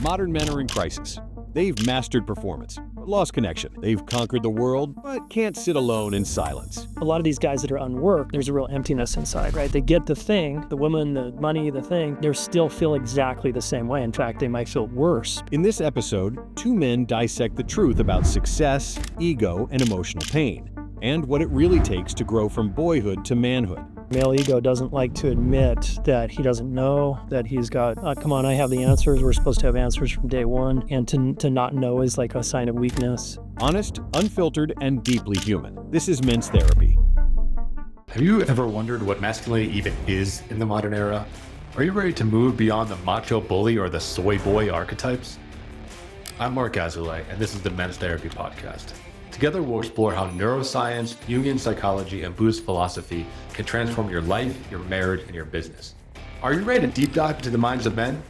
Modern men are in crisis. They've mastered performance, but lost connection. They've conquered the world, but can't sit alone in silence. A lot of these guys that are unworked, there's a real emptiness inside, right? They get the thing, the woman, the money, the thing, they still feel exactly the same way. In fact, they might feel worse. In this episode, two men dissect the truth about success, ego, and emotional pain, and what it really takes to grow from boyhood to manhood. Male ego doesn't like to admit that he doesn't know, that he's got, come on, I have the answers. We're supposed to have answers from day one. And to not know is like a sign of weakness. Honest, unfiltered, and deeply human. This is Men's Therapy. Have you ever wondered what masculinity even is in the modern era? Are you ready to move beyond the macho bully or the soy boy archetypes? I'm Marc Azoulay, and this is the Men's Therapy Podcast. Together, we'll explore how neuroscience, Jungian psychology, and Buddhist philosophy can transform your life, your marriage, and your business. Are you ready to deep dive into the minds of men?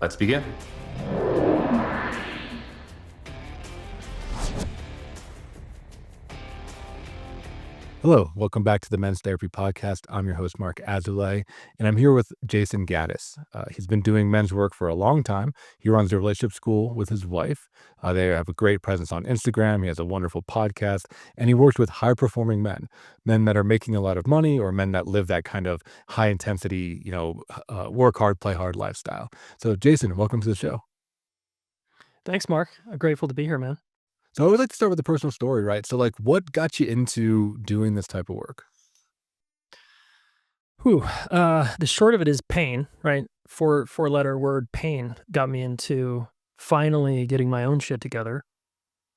Let's begin. Hello, welcome back to the Men's Therapy Podcast. I'm your host, Marc Azoulay, and I'm here with Jayson Gaddis. He's been doing men's work for a long time. He runs a relationship school with his wife. They have a great presence on Instagram. He has a wonderful podcast, and he works with high-performing men that are making a lot of money or men that live that kind of high-intensity, work hard, play hard lifestyle. So, Jayson, welcome to the show. Thanks, Mark. I'm grateful to be here, man. So I always like to start with a personal story, right? So like what got you into doing this type of work? The short of it is pain, right? Four-letter word pain got me into finally getting my own shit together.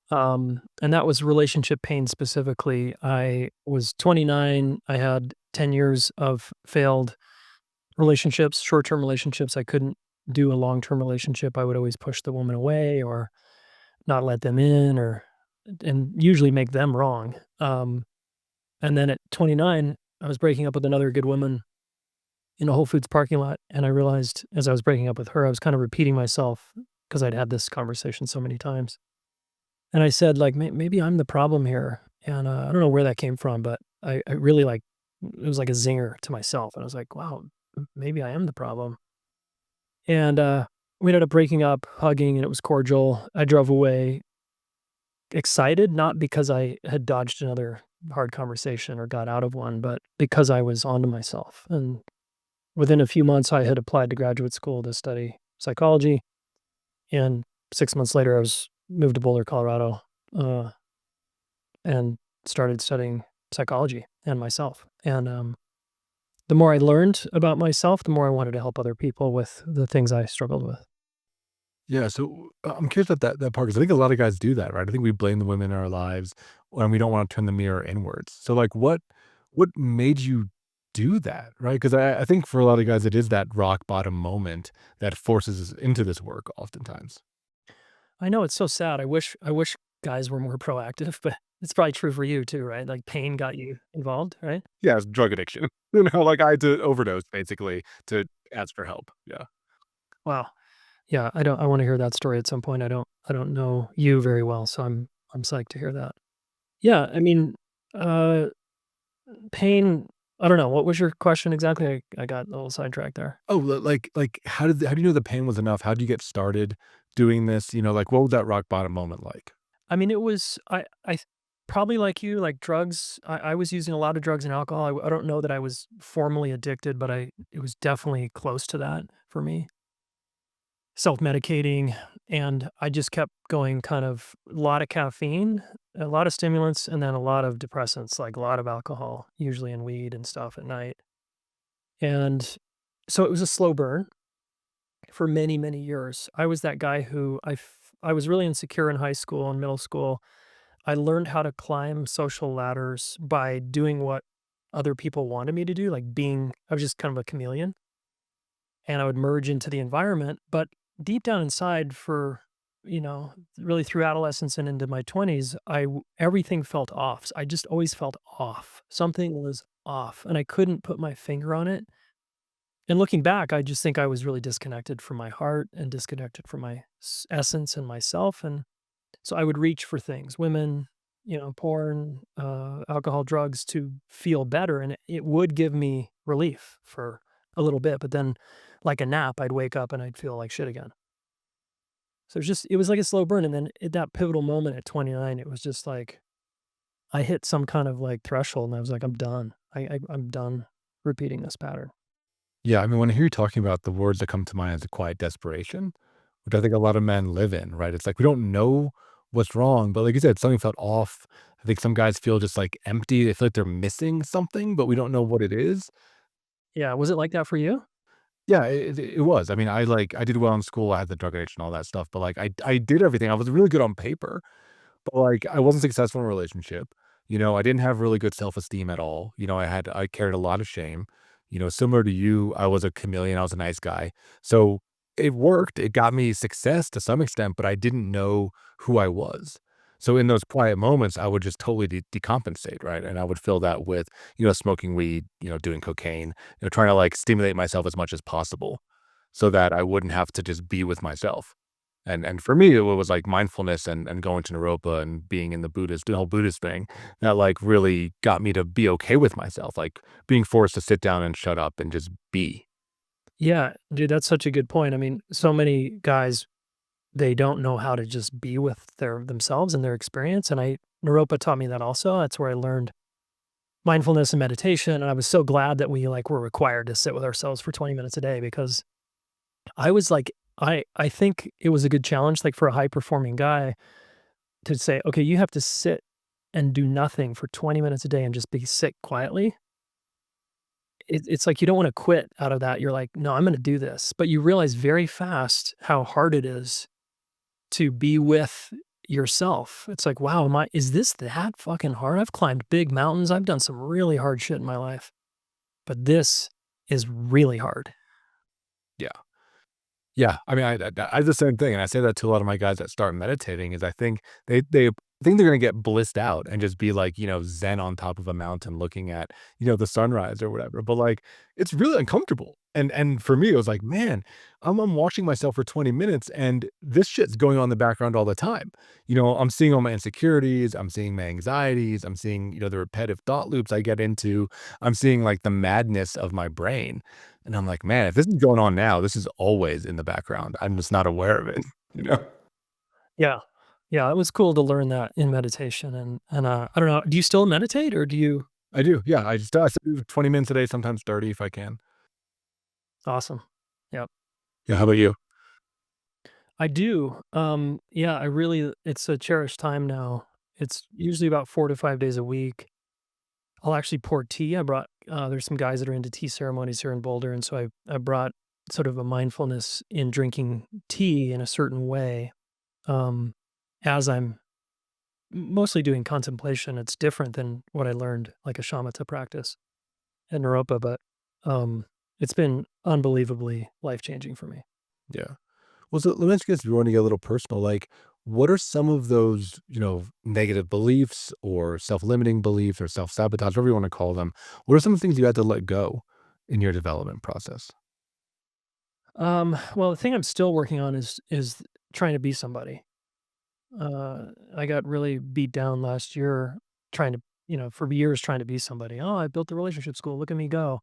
And that was relationship pain specifically. I was 29. I had 10 years of failed relationships, short-term relationships. I couldn't do a long-term relationship. I would always push the woman away or not let them in and usually make them wrong. And then at 29, I was breaking up with another good woman in a Whole Foods parking lot. And I realized as I was breaking up with her, I was kind of repeating myself because I'd had this conversation so many times. And I said, like, maybe I'm the problem here. And I don't know where that came from, but I really it was like a zinger to myself. And I was like, wow, maybe I am the problem. And we ended up breaking up, hugging, and it was cordial. I drove away excited, not because I had dodged another hard conversation or got out of one, but because I was onto myself. And within a few months, I had applied to graduate school to study psychology. And 6 months later, I was moved to Boulder, Colorado, and started studying psychology and myself. And the more I learned about myself, the more I wanted to help other people with the things I struggled with. Yeah, so I'm curious about that part because I think a lot of guys do that, right? I think we blame the women in our lives and we don't want to turn the mirror inwards. So like what made you do that, right? Because I think for a lot of guys, it is that rock bottom moment that forces us into this work oftentimes. I know it's so sad. I wish guys were more proactive, but it's probably true for you too, right? Like pain got you involved, right? Yeah, it's drug addiction. Like I had to overdose basically to ask for help. Yeah. Wow. Yeah, I want to hear that story at some point. I don't know you very well, so I'm psyched to hear that. Yeah, I mean, uh pain, I don't know. What was your question exactly? I got a little sidetracked there. Oh, like how do you know the pain was enough? How did you get started doing this? Like what was that rock bottom moment like? I mean, it was probably like you, like drugs. I was using a lot of drugs and alcohol. I don't know that I was formally addicted, but it was definitely close to that for me. Self-medicating, and I just kept going kind of a lot of caffeine, a lot of stimulants, and then a lot of depressants, like a lot of alcohol, usually in weed and stuff at night. And so it was a slow burn for many, many years. I was that guy who I was really insecure in high school and middle school. I learned how to climb social ladders by doing what other people wanted me to do, I was just kind of a chameleon, and I would merge into the environment. But deep down inside really through adolescence and into my 20s, everything felt off. I just always felt off. Something was off and I couldn't put my finger on it. And looking back, I just think I was really disconnected from my heart and disconnected from my essence and myself. And so I would reach for things, women, porn, alcohol, drugs to feel better. And it would give me relief for a little bit. But then like a nap, I'd wake up and I'd feel like shit again. So it was like a slow burn. And then at that pivotal moment at 29, it was just like I hit some kind of like threshold and I was like, I'm done. I'm done repeating this pattern. Yeah, I mean, when I hear you talking about the words that come to mind is a quiet desperation, which I think a lot of men live in, right? It's like we don't know what's wrong, but like you said, something felt off. I think some guys feel just like empty. They feel like they're missing something, but we don't know what it is. Yeah. Was it like that for you? Yeah, it was. I mean, I did well in school. I had the drug addiction, all that stuff, but like I did everything. I was really good on paper, but like I wasn't successful in a relationship. I didn't have really good self-esteem at all. I carried a lot of shame. Similar to you, I was a chameleon. I was a nice guy. So it worked. It got me success to some extent, but I didn't know who I was. So in those quiet moments, I would just totally decompensate, right? And I would fill that with, smoking weed, doing cocaine, trying to like stimulate myself as much as possible so that I wouldn't have to just be with myself. And for me, it was like mindfulness and going to Naropa and being in the whole Buddhist thing that like really got me to be okay with myself, like being forced to sit down and shut up and just be. Yeah, dude, that's such a good point. I mean, so many guys, they don't know how to just be with themselves and their experience. And Naropa taught me that also. That's where I learned mindfulness and meditation. And I was so glad that we like were required to sit with ourselves for 20 minutes a day because I was like, I think it was a good challenge, like for a high performing guy to say, okay, you have to sit and do nothing for 20 minutes a day and just sit quietly. It's like you don't want to quit out of that. You're like, no, I'm going to do this. But you realize very fast how hard it is to be with yourself. It's like, wow, is this that fucking hard? I've climbed big mountains. I've done some really hard shit in my life, but this is really hard. Yeah. Yeah, I mean, I the same thing, and I say that to a lot of my guys that start meditating is I think they think they're gonna get blissed out and just be like, zen on top of a mountain looking at, the sunrise or whatever, but, like, it's really uncomfortable, and for me, it was like, "Man, I'm watching myself for 20 minutes, and this shit's going on in the background all the time." I'm seeing all my insecurities, I'm seeing my anxieties, I'm seeing, the repetitive thought loops I get into, I'm seeing, like, the madness of my brain, and I'm like, "Man, if this is going on now, this is always in the background. I'm just not aware of it." You know? Yeah. Yeah, it was cool to learn that in meditation and I don't know, do you still meditate or do you I do, yeah, I still do 20 minutes a day, sometimes 30 if I can. awesome. Yep. Yeah, how about you? I do. Yeah, I really it's a cherished time now. It's usually about 4 to 5 days a week. I'll actually pour tea. I brought there's some guys that are into tea ceremonies here in Boulder, and so I brought sort of a mindfulness in drinking tea in a certain way. Um, as I'm mostly doing contemplation, it's different than what I learned like a shamatha practice in Naropa, but it's been unbelievably life changing for me. Yeah. Well, so let's get we want to get a little personal. Like, what are some of those, negative beliefs or self-limiting beliefs or self-sabotage, whatever you want to call them? What are some of the things you had to let go in your development process? Well, the thing I'm still working on is trying to be somebody. I got really beat down last year trying to, for years trying to be somebody. Oh, I built the relationship school. Look at me go.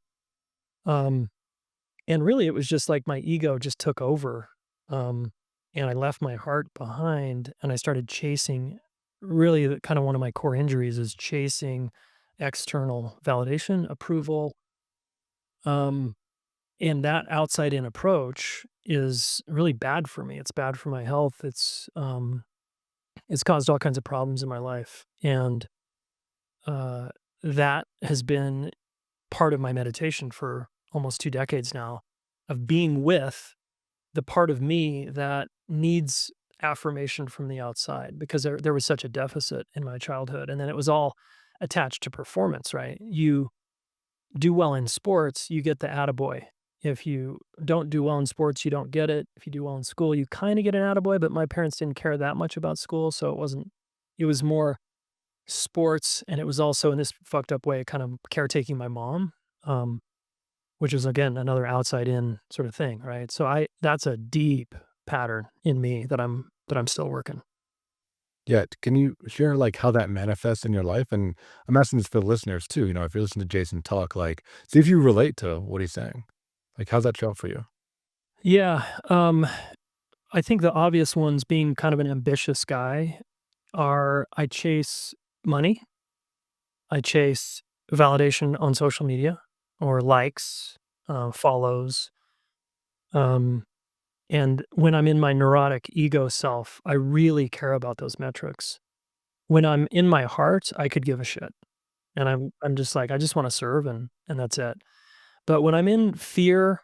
Um, and really it was just like my ego just took over. Um, and I left my heart behind and I started chasing really kind of one of my core injuries is chasing external validation, approval. Um, and that outside in approach is really bad for me. It's bad for my health. It's caused all kinds of problems in my life, and, uh, that has been part of my meditation for almost 2 decades now, of being with the part of me that needs affirmation from the outside because there was such a deficit in my childhood, and then it was all attached to performance, right? You do well in sports, you get the attaboy. If you don't do well in sports, you don't get it. If you do well in school, you kinda get an attaboy, but my parents didn't care that much about school, so it was more sports, and it was also in this fucked up way, kind of caretaking my mom, um, which is, again, another outside in sort of thing, right? So I that's a deep pattern in me that I'm still working. Yeah. Can you share like how that manifests in your life? And I'm asking this for the listeners too. If you listen to Jason talk, like, see if you relate to what he's saying. Like, how's that show up for you? Yeah, I think the obvious ones, being kind of an ambitious guy, are I chase money, I chase validation on social media or likes, follows. Um, and when I'm in my neurotic ego self, I really care about those metrics. When I'm in my heart, I could give a shit. And I'm just like, I just want to serve, and that's it. But when I'm in fear,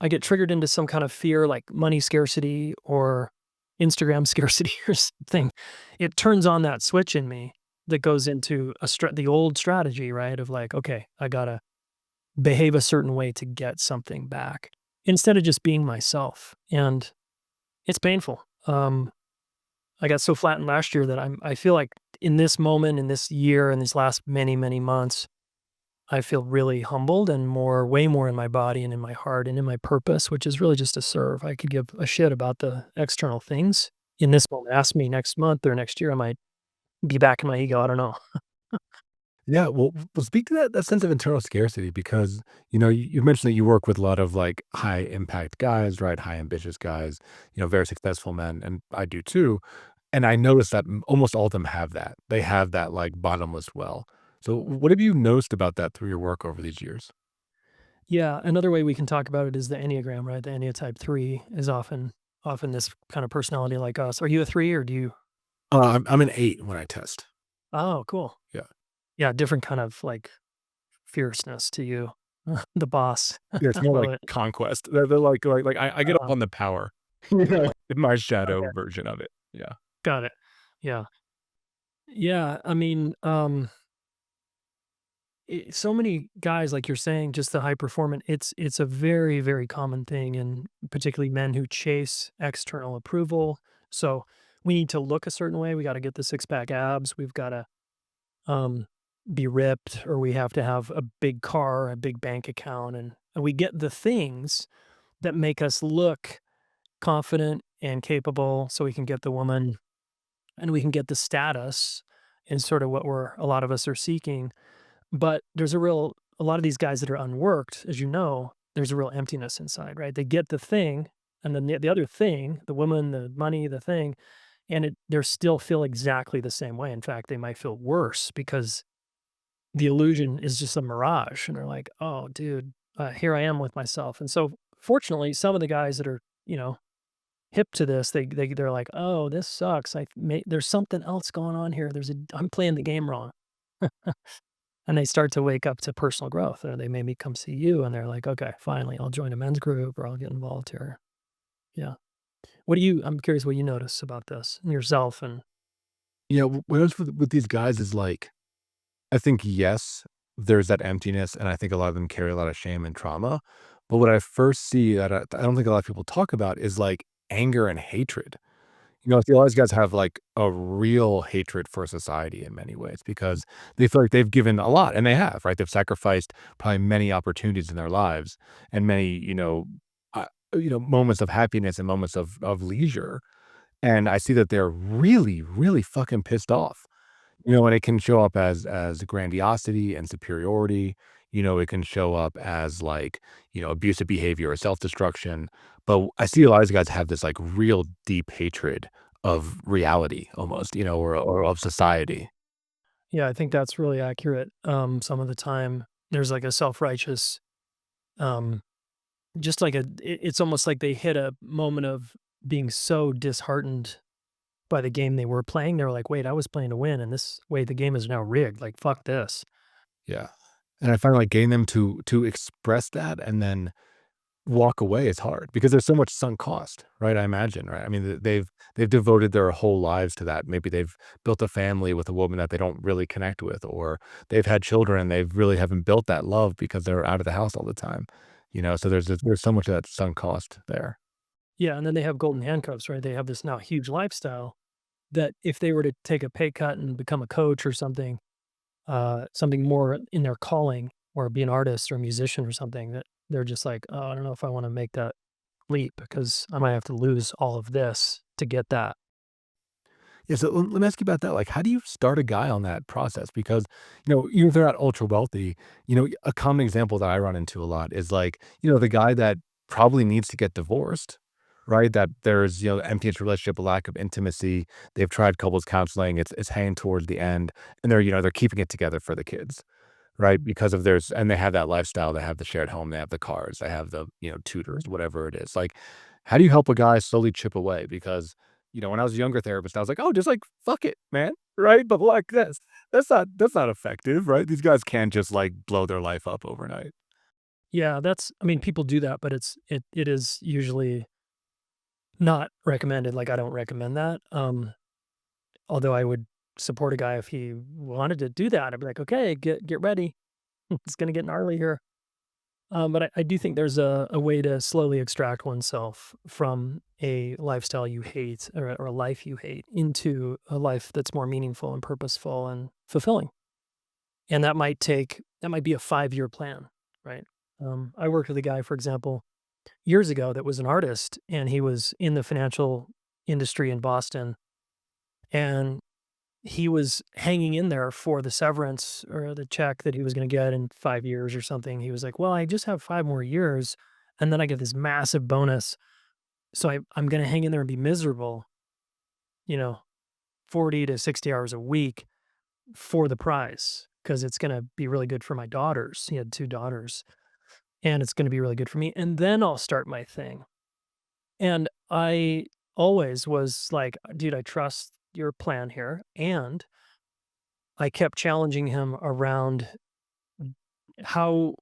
I get triggered into some kind of fear like money scarcity or Instagram scarcity or something. It turns on that switch in me that goes into the old strategy, right? Of like, okay, I gotta behave a certain way to get something back instead of just being myself. And it's painful. I got so flattened last year that I feel like in this moment, in this year, in these last many, many months, I feel really humbled and way more in my body and in my heart and in my purpose, which is really just to serve. I could give a shit about the external things in this moment. Ask me next month or next year, I might be back in my ego. I don't know. Yeah, well, speak to that sense of internal scarcity because, you mentioned that you work with a lot of, like, high impact guys, right? High ambitious guys, very successful men, and I do too, and I noticed that almost all of them have that. They have that, like, bottomless well. So what have you noticed about that through your work over these years? Yeah, another way we can talk about it is the Enneagram, right? The Enneatype 3 is often this kind of personality like us. Are you a 3 or do you? I'm an 8 when I test. Oh, cool. Yeah. Yeah, different kind of like fierceness to you. The boss. Yeah, it's more Love like it. conquest. They're like I get up Uh, on the power, my shadow okay, version of it. Yeah. got it. Yeah. Yeah, I mean, so many guys, like you're saying, just the high performance. It's a very very common thing, and particularly men who chase external approval. So we need to look a certain way. We got to get the six pack abs. We've got to um, be ripped, or we have to have a big car, a big bank account, and we get the things that make us look confident and capable, so we can get the woman and we can get the status and sort of what a lot of us are seeking. But there's a lot of these guys that are unworked, as you know, there's a real emptiness inside, right? They get the thing, and then the other thing, the woman, the money, the thing, and they're still feel exactly the same way. In fact, they might feel worse because the illusion is just a mirage, and they're like, "Oh, dude, here I am with myself." And so, fortunately, some of the guys that are, hip to this, they're like, "Oh, this sucks. There's something else going on here. I'm playing the game wrong." And they start to wake up to personal growth, or they maybe come see you and they're like, "Okay, finally, I'll join a men's group or I'll get involved here." Yeah. I'm curious what you notice about this in yourself and What else with these guys is like, I think, yes, there's that emptiness, and I think a lot of them carry a lot of shame and trauma. But what I first see that I don't think a lot of people talk about is like anger and hatred. I feel these guys have like a real hatred for society in many ways because they feel like they've given a lot, and they have, right? They've sacrificed probably many opportunities in their lives and many, moments of happiness and moments of leisure. And I see that they're really, really fucking pissed off. And it can show up as grandiosity and superiority. It can show up as like, abusive behavior or self-destruction. But I see a lot of these guys have this like real deep hatred of reality almost, or of society. yeah, I think that's really accurate. Some of the time there's like a self-righteous, um, just like it's almost like they hit a moment of being so disheartened by the game they were playing. They were like, "Wait, I was playing to win, and this way the game is now rigged. Like, fuck this." Yeah. And I find like getting them to express that and then walk away is hard because there's so much sunk cost, right? I imagine, right? I mean, they've devoted their whole lives to that. Maybe they've built a family with a woman that they don't really connect with, or they've had children and they really haven't built that love because they're out of the house all the time. So there's so much of that sunk cost there. Yeah, and then they have golden handcuffs, right? They have this now huge lifestyle that if they were to take a pay cut and become a coach or something, something more in their calling, or be an artist or a musician or something, that they're just like, "Oh, I don't know if I want to make that leap because I might have to lose all of this to get that." Yeah, so let me ask you about that. Like, how do you start a guy on that process? Because, even if they're not ultra wealthy, a common example that I run into a lot is like, the guy that probably needs to get divorced, right? That there's, emptiness relationship, a lack of intimacy. They've tried couples counseling. It's heading towards the end, and they're keeping it together for the kids, right? Because of theirs, and they have that lifestyle. They have the shared home. They have the cars. They have the tutors, whatever it is. Like, how do you help a guy slowly chip away? Because when I was a younger therapist, I was like, oh, just like fuck it, man, right? But like that's not effective, right? These guys can't just like blow their life up overnight. Yeah, I mean, people do that, but it is usually not recommended. Like, I don't recommend that. Although I would support a guy if he wanted to do that. I'd be like, okay, get ready. It's gonna get gnarly here. But I do think there's a way to slowly extract oneself from a lifestyle you hate, or a life you hate, into a life that's more meaningful and purposeful and fulfilling. And that might be a 5-year plan, right? I worked with a guy, for example, years ago, that was an artist, and he was in the financial industry in Boston, and he was hanging in there for the severance or the check that he was going to get in 5 years or something. He was like, well, I just have 5 more years, and then I get this massive bonus. So I'm going to hang in there and be miserable, you know, 40 to 60 hours a week for the prize, because it's going to be really good for my daughters. He had 2 daughters, and it's going to be really good for me. And then I'll start my thing. And I always was like, dude, I trust your plan here. And I kept challenging him around how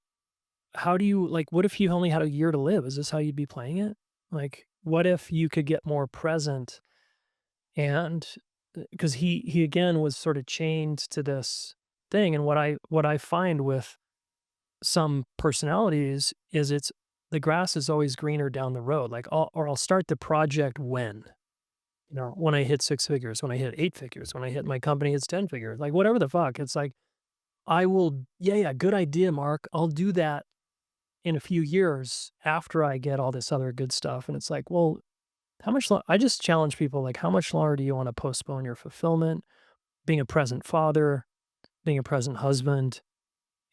how do you, like, what if you only had a year to live? Is this how you'd be playing it? Like, what if you could get more present? And because he again was sort of chained to this thing. And what I find with some personalities is the grass is always greener down the road. Like, I'll start the project when I hit 6 figures, when I hit 8 figures, when I hit my company hits 10 figures, like whatever the fuck. It's like, I will, yeah, yeah, good idea, Mark. I'll do that in a few years after I get all this other good stuff. And it's like, well, I just challenge people, like, how much longer do you want to postpone your fulfillment, being a present father, being a present husband?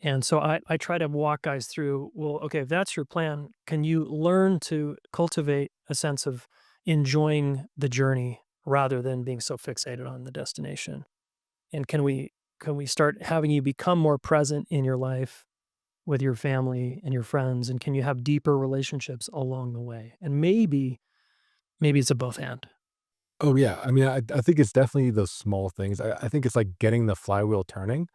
And so I try to walk guys through, well, okay, if that's your plan, can you learn to cultivate a sense of enjoying the journey rather than being so fixated on the destination? And can we start having you become more present in your life with your family and your friends? And can you have deeper relationships along the way? And maybe it's a both and. Oh yeah, I mean, I think it's definitely those small things. I think it's like getting the flywheel turning,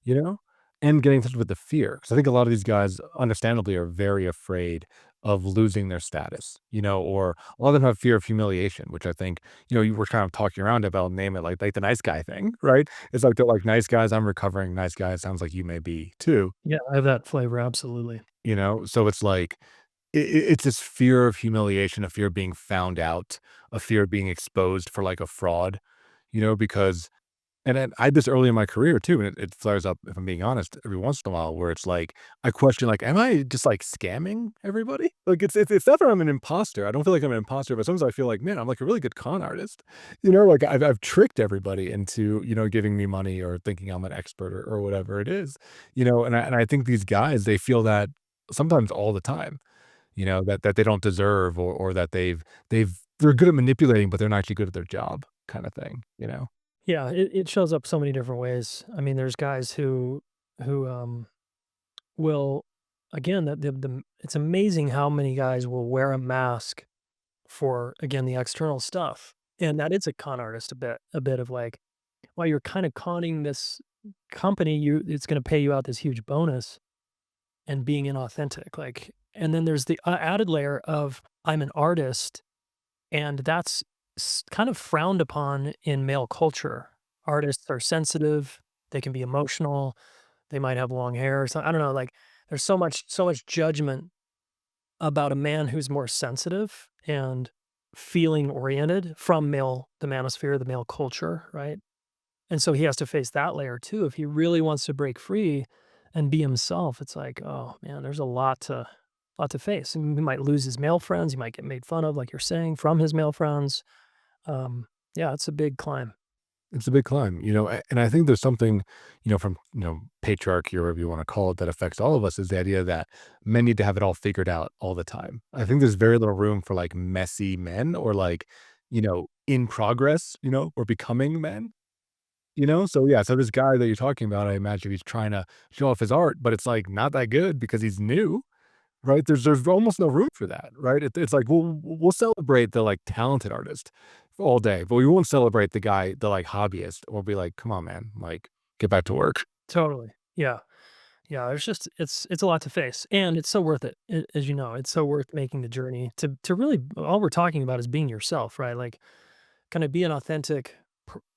you know, and getting in touch with the fear. Because I think a lot of these guys, understandably, are very afraid of losing their status, or a lot of them have fear of humiliation, which I think, you were kind of talking around about, name it like the nice guy thing, right? It's like they're like nice guys. I'm recovering nice guy. Sounds like you may be too, Yeah, I have that flavor, absolutely. So it's like it's this fear of humiliation, a fear of being found out, a fear of being exposed for like a fraud, because and then I had this early in my career too, and it flares up, if I'm being honest, every once in a while where it's like, I question, like, am I just like scamming everybody? Like, it's not that I'm an imposter. I don't feel like I'm an imposter, but sometimes I feel like, man, I'm like a really good con artist. Like I've tricked everybody into, giving me money or thinking I'm an expert or whatever it is. And I think these guys, they feel that sometimes all the time, that they don't deserve, or that they're good at manipulating, but they're not actually good at their job kind of thing. Yeah, it shows up so many different ways. I mean, there's guys who will, again, it's amazing how many guys will wear a mask for, again, the external stuff. And that is a con artist a bit of like, well, you're kind of conning this company, it's going to pay you out this huge bonus, and being inauthentic. Like, and then there's the added layer of, I'm an artist, and that's kind of frowned upon in male culture. Artists are sensitive, they can be emotional, they might have long hair or something. I don't know. Like, there's so much judgment about a man who's more sensitive and feeling oriented from the manosphere, the male culture, right? And so he has to face that layer too. If he really wants to break free and be himself, it's like, oh man, there's a lot to face. And he might lose his male friends. He might get made fun of, like you're saying, from his male friends. Yeah, it's a big climb. It's a big climb, and I think there's something, from, patriarchy or whatever you want to call it that affects all of us is the idea that men need to have it all figured out all the time. I think there's very little room for like messy men or like, in progress, or becoming men, So yeah, so this guy that you're talking about, I imagine he's trying to show off his art, but it's like not that good because he's new. Right? There's almost no room for that, right? It's like we'll celebrate the, like, talented artist all day, but we won't celebrate the, like, hobbyist. We'll be like, "Come on, man, like, get back to work." Totally. Yeah. Yeah, there's just it's a lot to face, and it's so worth it. As you know, it's so worth making the journey to really all we're talking about is being yourself, right? Like, kind of be an authentic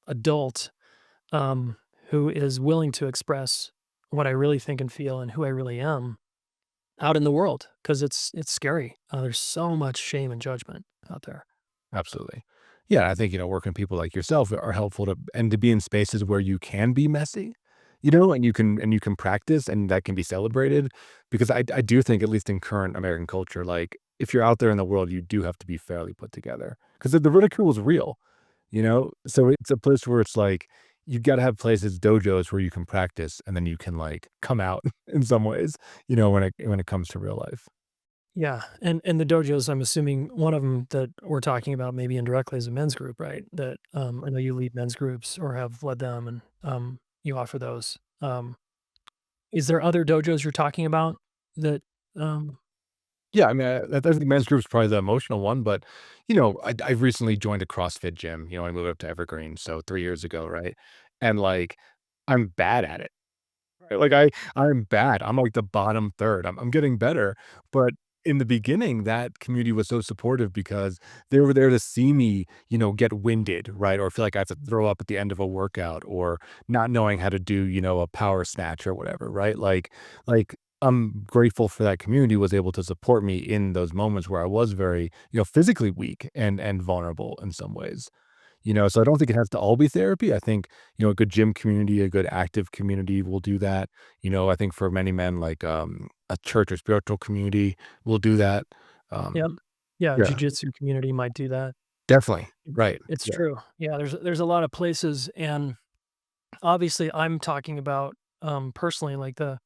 adult um, who is willing to express what I really think and feel and who I really am out in the world because it's scary. There's so much shame and judgment out there. Absolutely. Yeah, I think, working with people like yourself are helpful to be in spaces where you can be messy, and you can practice and that can be celebrated because I do think, at least in current American culture, like, if you're out there in the world, you do have to be fairly put together because the ridicule is real, So it's a place where it's like, you gotta have places, dojos where you can practice and then you can, like, come out in some ways, when it comes to real life. Yeah, and the dojos, I'm assuming one of them that we're talking about maybe indirectly is a men's group, right? That, I know you lead men's groups or have led them and, you offer those. Is there other dojos you're talking about that, um Yeah, I mean, I think men's group is probably the emotional one, but, I've recently joined a CrossFit gym, I moved up to Evergreen, so 3 years ago, right? And, like, I'm bad at it, right? Like, I'm bad, I'm, like, the bottom third, I'm getting better, but in the beginning, that community was so supportive because they were there to see me, get winded, right? Or feel like I have to throw up at the end of a workout or not knowing how to do, a power snatch or whatever, right? Like, I'm grateful for that community was able to support me in those moments where I was very, physically weak and vulnerable in some ways. So I don't think it has to all be therapy. I think, a good gym community, a good active community will do that. I think for many men, like, a church or spiritual community will do that. Yep. Um, Yeah, yeah, jujitsu community might do that. definitely. It Right. it's Yeah. true. Yeah, there's a lot of places, and obviously, I'm talking about, personally, like, a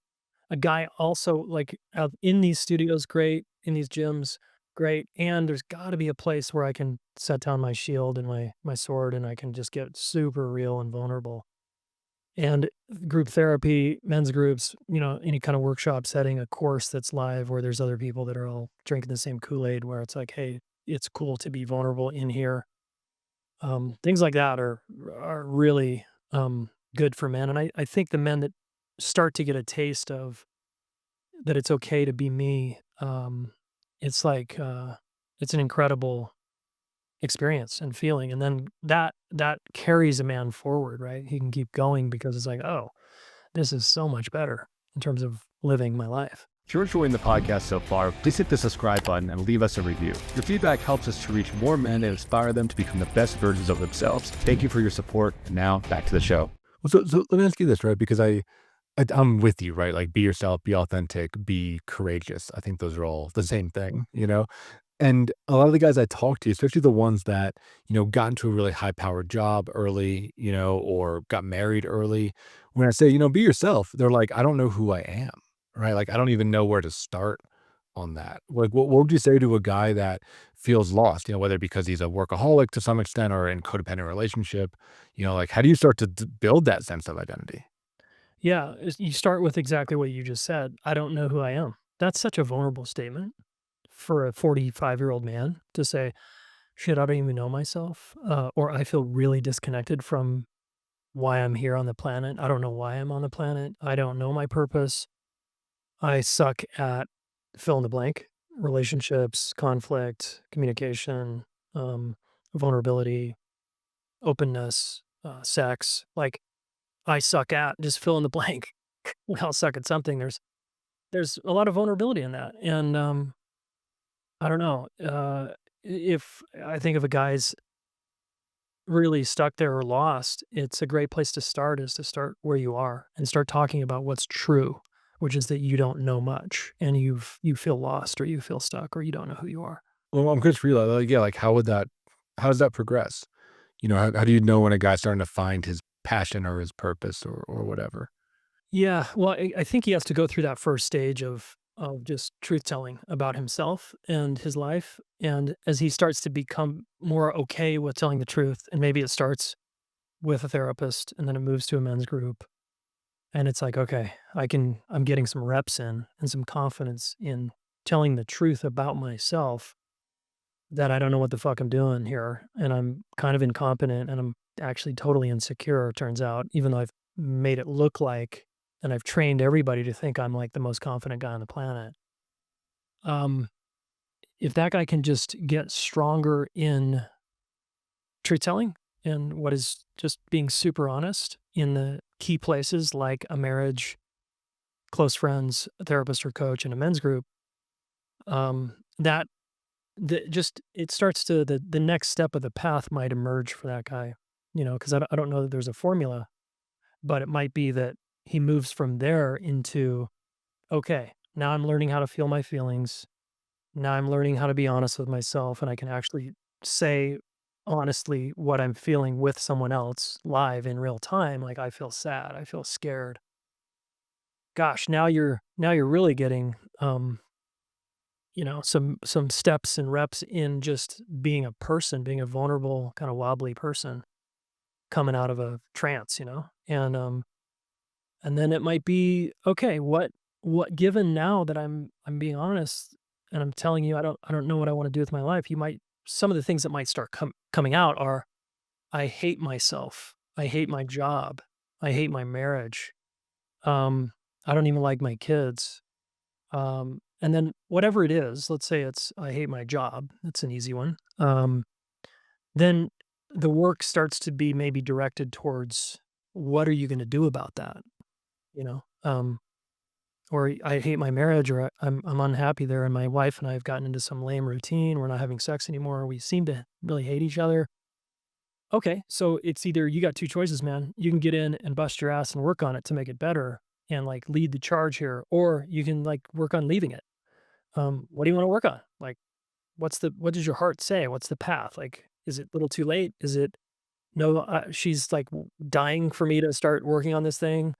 guy also, like, out in these studios, great, in these gyms, great, and there's gotta be a place where I can set down my shield and my sword, and I can just get super real and vulnerable. And group therapy, men's groups, any kind of workshop setting, a course that's live where there's other people that are all drinking the same Kool-Aid, where it's like, "Hey, it's cool to be vulnerable in here." Things like that are really, good for men, and I think the men that start to get a taste of that it's okay to be me, it's like, it's an incredible experience and feeling, and then that carries a man forward, right? He can keep going because it's like, "Oh, this is so much better in terms of living my life." If you're enjoying the podcast so far, please hit the subscribe button and leave us a review. Your feedback helps us to reach more men and inspire them to become the best versions of themselves. Thank you for your support. And now back to the show. Well, so let me ask you this, right? Because I'm with you, right? Like, be yourself, be authentic, be courageous. I think those are all the same thing. And a lot of the guys I talk to, especially the ones that, got into a really high powered job early, or got married early, when I say, be yourself, they're like, I don't know who I am, right? Like, I don't even know where to start on that. Like, what would you say to a guy that feels lost, whether because he's a workaholic to some extent or in codependent relationship, like, how do you start to build that sense of identity? Yeah, you start with exactly what you just said, "I don't know who I am." That's such a vulnerable statement for a 45-year-old man to say, "Shit, I don't even know myself," or "I feel really disconnected from why I'm here on the planet. I don't know why I'm on the planet. I don't know my purpose. I suck at" fill in the blank, relationships, conflict, communication, um, vulnerability, openness, sex. Like, I suck at just fill in the blank. We all suck at something. There's a lot of vulnerability in that, and I don't know. If I think if a guy's really stuck there or lost, it's a great place to start is to start where you are and start talking about what's true, which is that you don't know much and you feel lost or you feel stuck or you don't know who you are. Well, I'm curious for you, like, yeah, like, how does that progress? How do you know when a guy's starting to find his passion or his purpose or whatever? Yeah, well, I think he has to go through that first stage of just truth telling about himself and his life, and as he starts to become more okay with telling the truth, and maybe it starts with a therapist, and then it moves to a men's group, and it's like, okay, I'm getting some reps in and some confidence in telling the truth about myself that I don't know what the fuck I'm doing here, and I'm kind of incompetent, and I'm actually totally insecure, it turns out, even though I've made it look like and I've trained everybody to think I'm like the most confident guy on the planet. Um, if that guy can just get stronger in truth telling and what is just being super honest in the key places like a marriage, close friends, a therapist or coach, and a men's group, that just it starts to the next step of the path might emerge for that guy, because I don't know that there's a formula, but it might be that he moves from there into, okay, now I'm learning how to feel my feelings. Now I'm learning how to be honest with myself, and I can actually say honestly what I'm feeling with someone else live in real time. Like, I feel sad, I feel scared. Gosh, now you're really getting some steps and reps in just being a person, being a vulnerable, kind of wobbly person coming out of a trance, and then it might be, okay, what given now that I'm being honest and I'm telling you I don't know what I want to do with my life, you might some of the things that might start coming out are, I hate myself. I hate my job. I hate my marriage. I don't even like my kids. And then whatever it is, let's say it's I hate my job. That's an easy one. Then the work starts to be maybe directed towards, what are you going to do about that? You know, or I hate my marriage, or I'm unhappy there, and my wife and I have gotten into some lame routine. We're not having sex anymore. We seem to really hate each other. Okay, so it's either you got two choices, man. You can get in and bust your ass and work on it to make it better and like lead the charge here, or you can like work on leaving it. What do you want to work on? Like, what does your heart say? What's the path? Like, is it a little too late? Is it no? She's like dying for me to start working on this thing.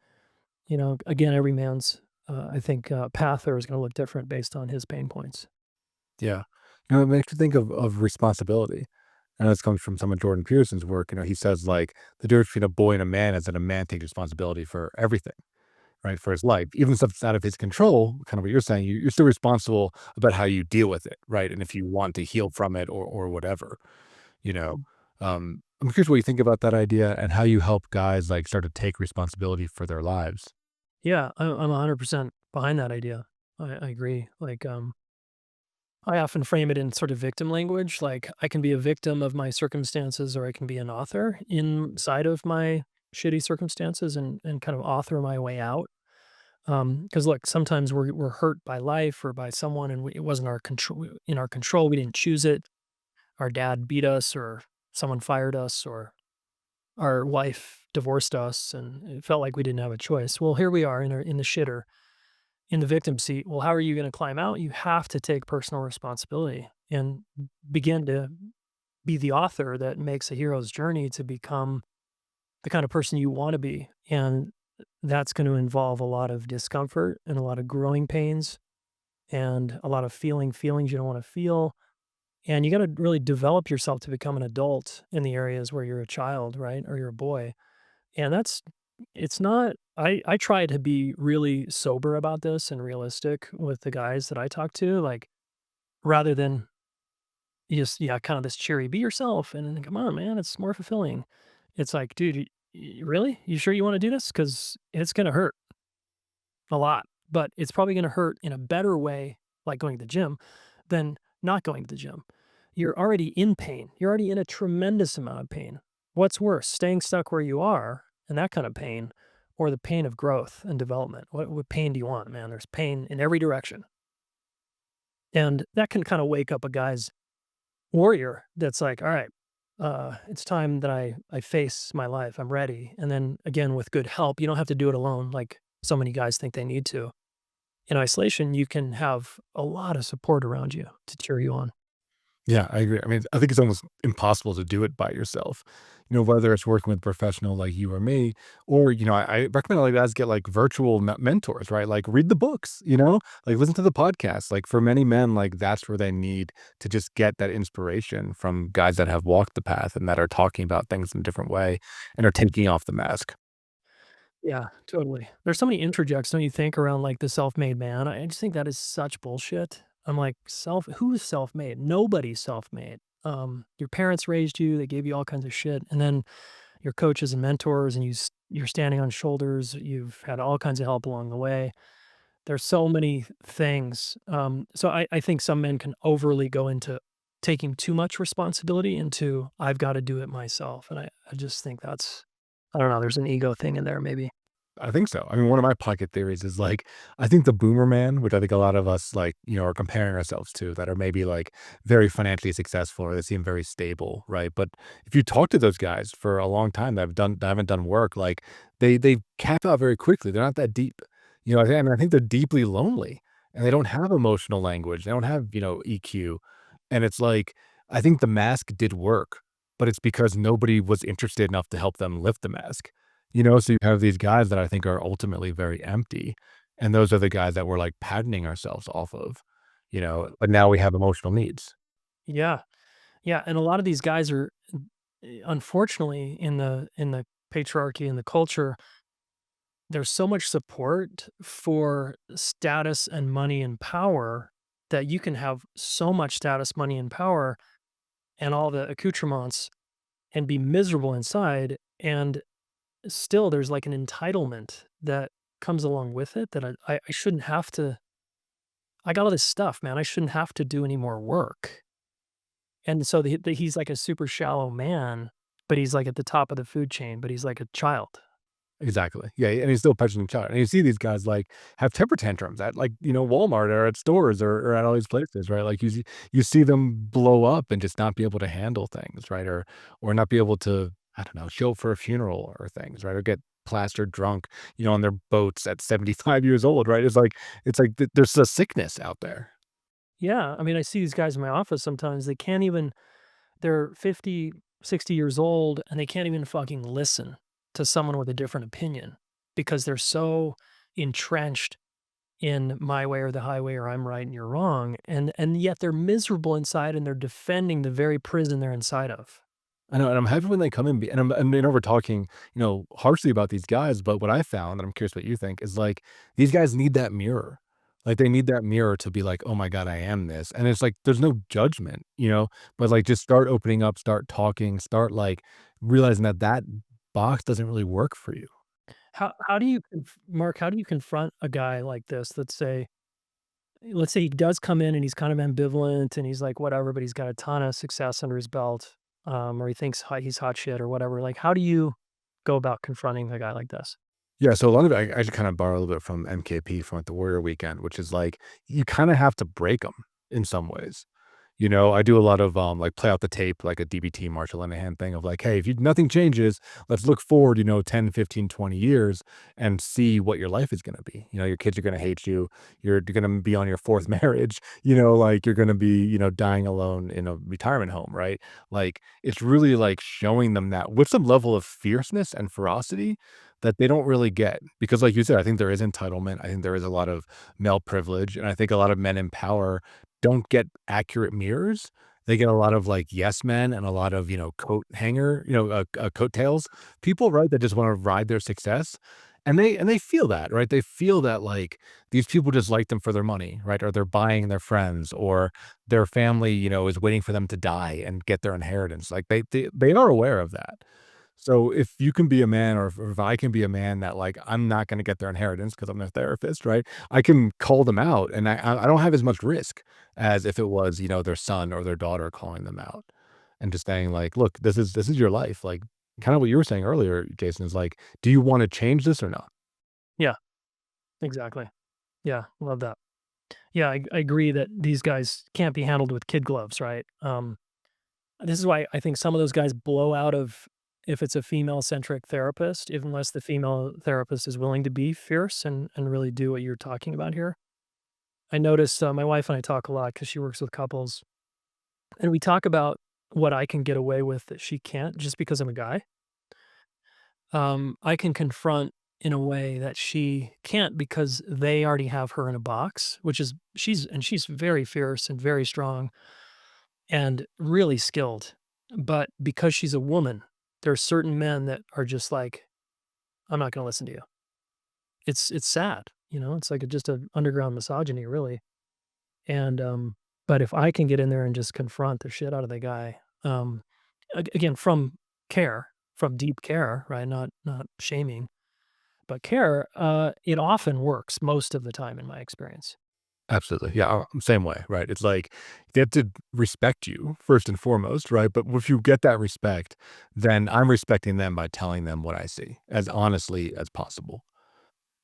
Again, every man's, I think, path there is going to look different based on his pain points. Yeah. It makes you think of responsibility. And this comes from some of Jordan Peterson's work. He says like the difference between a boy and a man is that a man takes responsibility for everything, right? For his life, even stuff that's out of his control, kind of what you're saying, you're still responsible about how you deal with it, right? And if you want to heal from it or whatever, you know. I'm curious what you think about that idea and how you help guys like start to take responsibility for their lives. Yeah, I'm 100% behind that idea. I agree. Like, I often frame it in sort of victim language. Like, I can be a victim of my circumstances, or I can be an author inside of my shitty circumstances and kind of author my way out. Because look, sometimes we're hurt by life or by someone, and it wasn't our control. In our control, we didn't choose it. Our dad beat us, or someone fired us, or our wife divorced us, and it felt like we didn't have a choice. Well, here we are in the shitter, in the victim seat. Well, how are you going to climb out? You have to take personal responsibility and begin to be the author that makes a hero's journey to become the kind of person you want to be. And that's going to involve a lot of discomfort and a lot of growing pains and a lot of feelings you don't want to feel. And you got to really develop yourself to become an adult in the areas where you're a child, right? Or you're a boy. And it's not, I try to be really sober about this and realistic with the guys that I talk to, like, rather than just, yeah, kind of this cheery, be yourself and come on, man, it's more fulfilling. It's like, dude, really? You sure you want to do this? Because it's going to hurt a lot, but it's probably going to hurt in a better way, like going to the gym, than not going to the gym. You're already in pain. You're already in a tremendous amount of pain. What's worse, staying stuck where you are and that kind of pain, or the pain of growth and development? What pain do you want, man? There's pain in every direction. And that can kind of wake up a guy's warrior that's like, all right, it's time that I face my life. I'm ready. And then again, with good help, you don't have to do it alone like so many guys think they need to. In isolation, you can have a lot of support around you to cheer you on. Yeah, I agree. I mean, I think it's almost impossible to do it by yourself. whether it's working with a professional like you or me, or, I recommend like guys get like virtual mentors, right? Like read the books, like listen to the podcast. Like for many men, like that's where they need to just get that inspiration from guys that have walked the path and that are talking about things in a different way and are taking off the mask. Yeah, totally. There's so many interjects, don't you think, around like the self-made man? I just think that is such bullshit. I'm like, who's self-made? Nobody's self-made. Your parents raised you, they gave you all kinds of shit, and then your coaches and mentors, and you're standing on shoulders. You've had all kinds of help along the way. There's so many things. So I think some men can overly go into taking too much responsibility into I've got to do it myself, and I just think that's I don't know. There's an ego thing in there, maybe. I think so. I mean, one of my pocket theories is like, I think the boomer man, which I think a lot of us like, are comparing ourselves to that are maybe like very financially successful or they seem very stable, right? But if you talk to those guys for a long time that haven't done work, like they cap out very quickly. They're not that deep. I think they're deeply lonely and they don't have emotional language. They don't have, EQ. And it's like, I think the mask did work, but it's because nobody was interested enough to help them lift the mask. So you have these guys that I think are ultimately very empty, and those are the guys that we're, like, patterning ourselves off of, but now we have emotional needs. Yeah, yeah, and a lot of these guys are, unfortunately, in the patriarchy and the culture, there's so much support for status and money and power that you can have so much status, money, and power and all the accoutrements and be miserable inside. And still, there's like an entitlement that comes along with it that I shouldn't have to. I got all this stuff, man. I shouldn't have to do any more work. And so he's like a super shallow man, but he's like at the top of the food chain, but he's like a child. Exactly. Yeah, and he's still punching each other, and you see these guys, like, have temper tantrums at, like, Walmart or at stores or at all these places, right? Like, you see them blow up and just not be able to handle things, right? Or not be able to, I don't know, show up for a funeral or things, right? Or get plastered drunk, on their boats at 75 years old, right? It's like there's a sickness out there. Yeah. I mean, I see these guys in my office sometimes. They're 50, 60 years old and they can't even fucking listen to someone with a different opinion because they're so entrenched in my way or the highway or I'm right and you're wrong. And yet they're miserable inside and they're defending the very prison they're inside of. I know, and I'm happy when they come in, and we're talking, harshly about these guys, but what I found, and I'm curious what you think, is like these guys need that mirror. Like they need that mirror to be like, oh my God, I am this. And it's like there's no judgment, but like just start opening up, start talking, start like realizing that box doesn't really work for you. How do you Mark, how do you confront a guy like this? Let's say he does come in and he's kind of ambivalent and he's like whatever, but he's got a ton of success under his belt, or he thinks he's hot shit or whatever. Like, how do you go about confronting a guy like this? Yeah, so a lot of it, I should kind of borrow a little bit from MKP from like the Warrior Weekend, which is like you kind of have to break them in some ways. I do a lot of like play out the tape, like a DBT Marshall Linehan thing of like, hey, if nothing changes, let's look forward, 10, 15, 20 years and see what your life is going to be. Your kids are going to hate you. You're going to be on your fourth marriage, like you're going to be, dying alone in a retirement home, right? Like it's really like showing them that with some level of fierceness and ferocity that they don't really get. Because like you said, I think there is entitlement. I think there is a lot of male privilege. And I think a lot of men in power don't get accurate mirrors. They get a lot of like yes men and a lot of, coat hanger, coattails people, right? That just want to ride their success. And they feel that, right? They feel that like these people just like them for their money, right? Or they're buying their friends or their family, is waiting for them to die and get their inheritance. Like they are aware of that. So if you can be a man or if I can be a man that like I'm not going to get their inheritance because I'm their therapist, right? I can call them out and I don't have as much risk as if it was, their son or their daughter calling them out and just saying like, look, this is your life. Like kind of what you were saying earlier, Jason, is like, do you want to change this or not? Yeah, exactly. Yeah, love that. Yeah, I agree that these guys can't be handled with kid gloves, right? This is why I think some of those guys blow out of if it's a female-centric therapist, if unless the female therapist is willing to be fierce and really do what you're talking about here. I notice, my wife and I talk a lot because she works with couples, and we talk about what I can get away with that she can't just because I'm a guy. I can confront in a way that she can't because they already have her in a box, which is she's very fierce and very strong and really skilled. But because she's a woman, there are certain men that are just like, I'm not going to listen to you. It's sad, it's like just an underground misogyny, really. And but if I can get in there and just confront the shit out of the guy, again from care, from deep care, right? Not shaming, but care. It often works most of the time in my experience. Absolutely. Yeah, same way, right? It's like they have to respect you first and foremost, right? But if you get that respect, then I'm respecting them by telling them what I see as honestly as possible.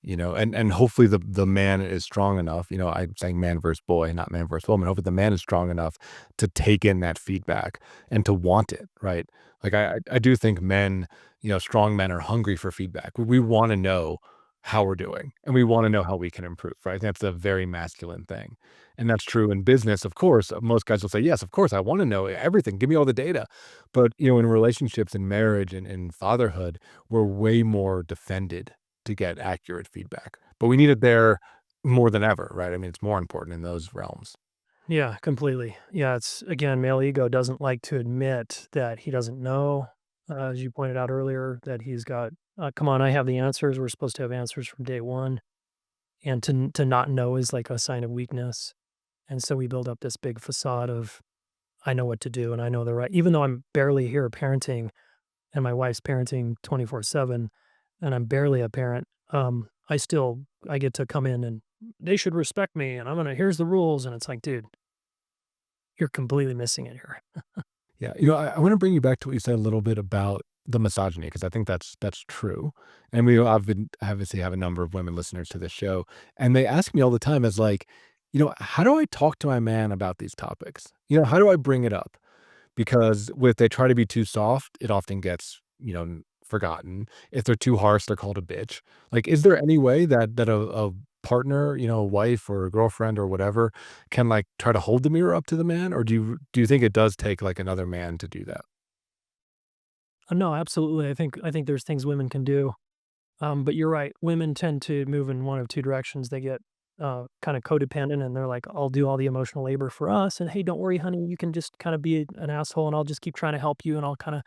And hopefully the man is strong enough, I'm saying man versus boy, not man versus woman. Hopefully the man is strong enough to take in that feedback and to want it, right? Like I do think men, strong men are hungry for feedback. We want to know how we're doing and we want to know how we can improve, right? That's a very masculine thing. And that's true in business, of course. Most guys will say, yes, of course, I want to know everything. Give me all the data. But in relationships and marriage and in fatherhood, we're way more defended to get accurate feedback. But we need it there more than ever, right? I mean, it's more important in those realms. Yeah, completely. Yeah, it's again, male ego doesn't like to admit that he doesn't know. As you pointed out earlier, that he's got. Come on, I have the answers. We're supposed to have answers from day one, and to not know is like a sign of weakness. And so we build up this big facade of I know what to do and I know the right. Even though I'm barely here parenting, and my wife's parenting 24/7, and I'm barely a parent. I get to come in and they should respect me, and here's the rules, and it's like, dude, you're completely missing it here. Yeah, I want to bring you back to what you said a little bit about the misogyny because I think that's true. And I've been obviously have a number of women listeners to this show, and they ask me all the time as like, how do I talk to my man about these topics? How do I bring it up? Because if they try to be too soft, it often gets, forgotten. If they're too harsh, they're called a bitch. Like, is there any way that a partner, a wife or a girlfriend or whatever, can like try to hold the mirror up to the man, or do you think it does take like another man to do that? No, absolutely. I think there's things women can do. But you're right. Women tend to move in one of two directions. They get kind of codependent, and they're like, "I'll do all the emotional labor for us," and hey, don't worry, honey, you can just kind of be an asshole, and I'll just keep trying to help you, and I'll kind of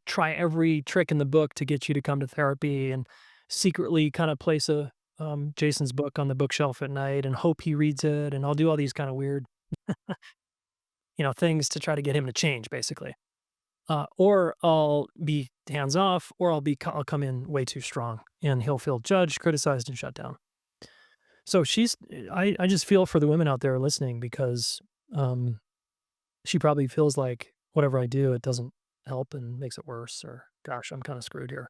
try every trick in the book to get you to come to therapy, and secretly kind of place a Jason's book on the bookshelf at night and hope he reads it, and I'll do all these kind of weird, things to try to get him to change, basically. Or I'll be hands off, or I'll come in way too strong, and he'll feel judged, criticized, and shut down. So I just feel for the women out there listening because um, she probably feels like whatever I do, it doesn't help and makes it worse, or gosh, I'm kind of screwed here.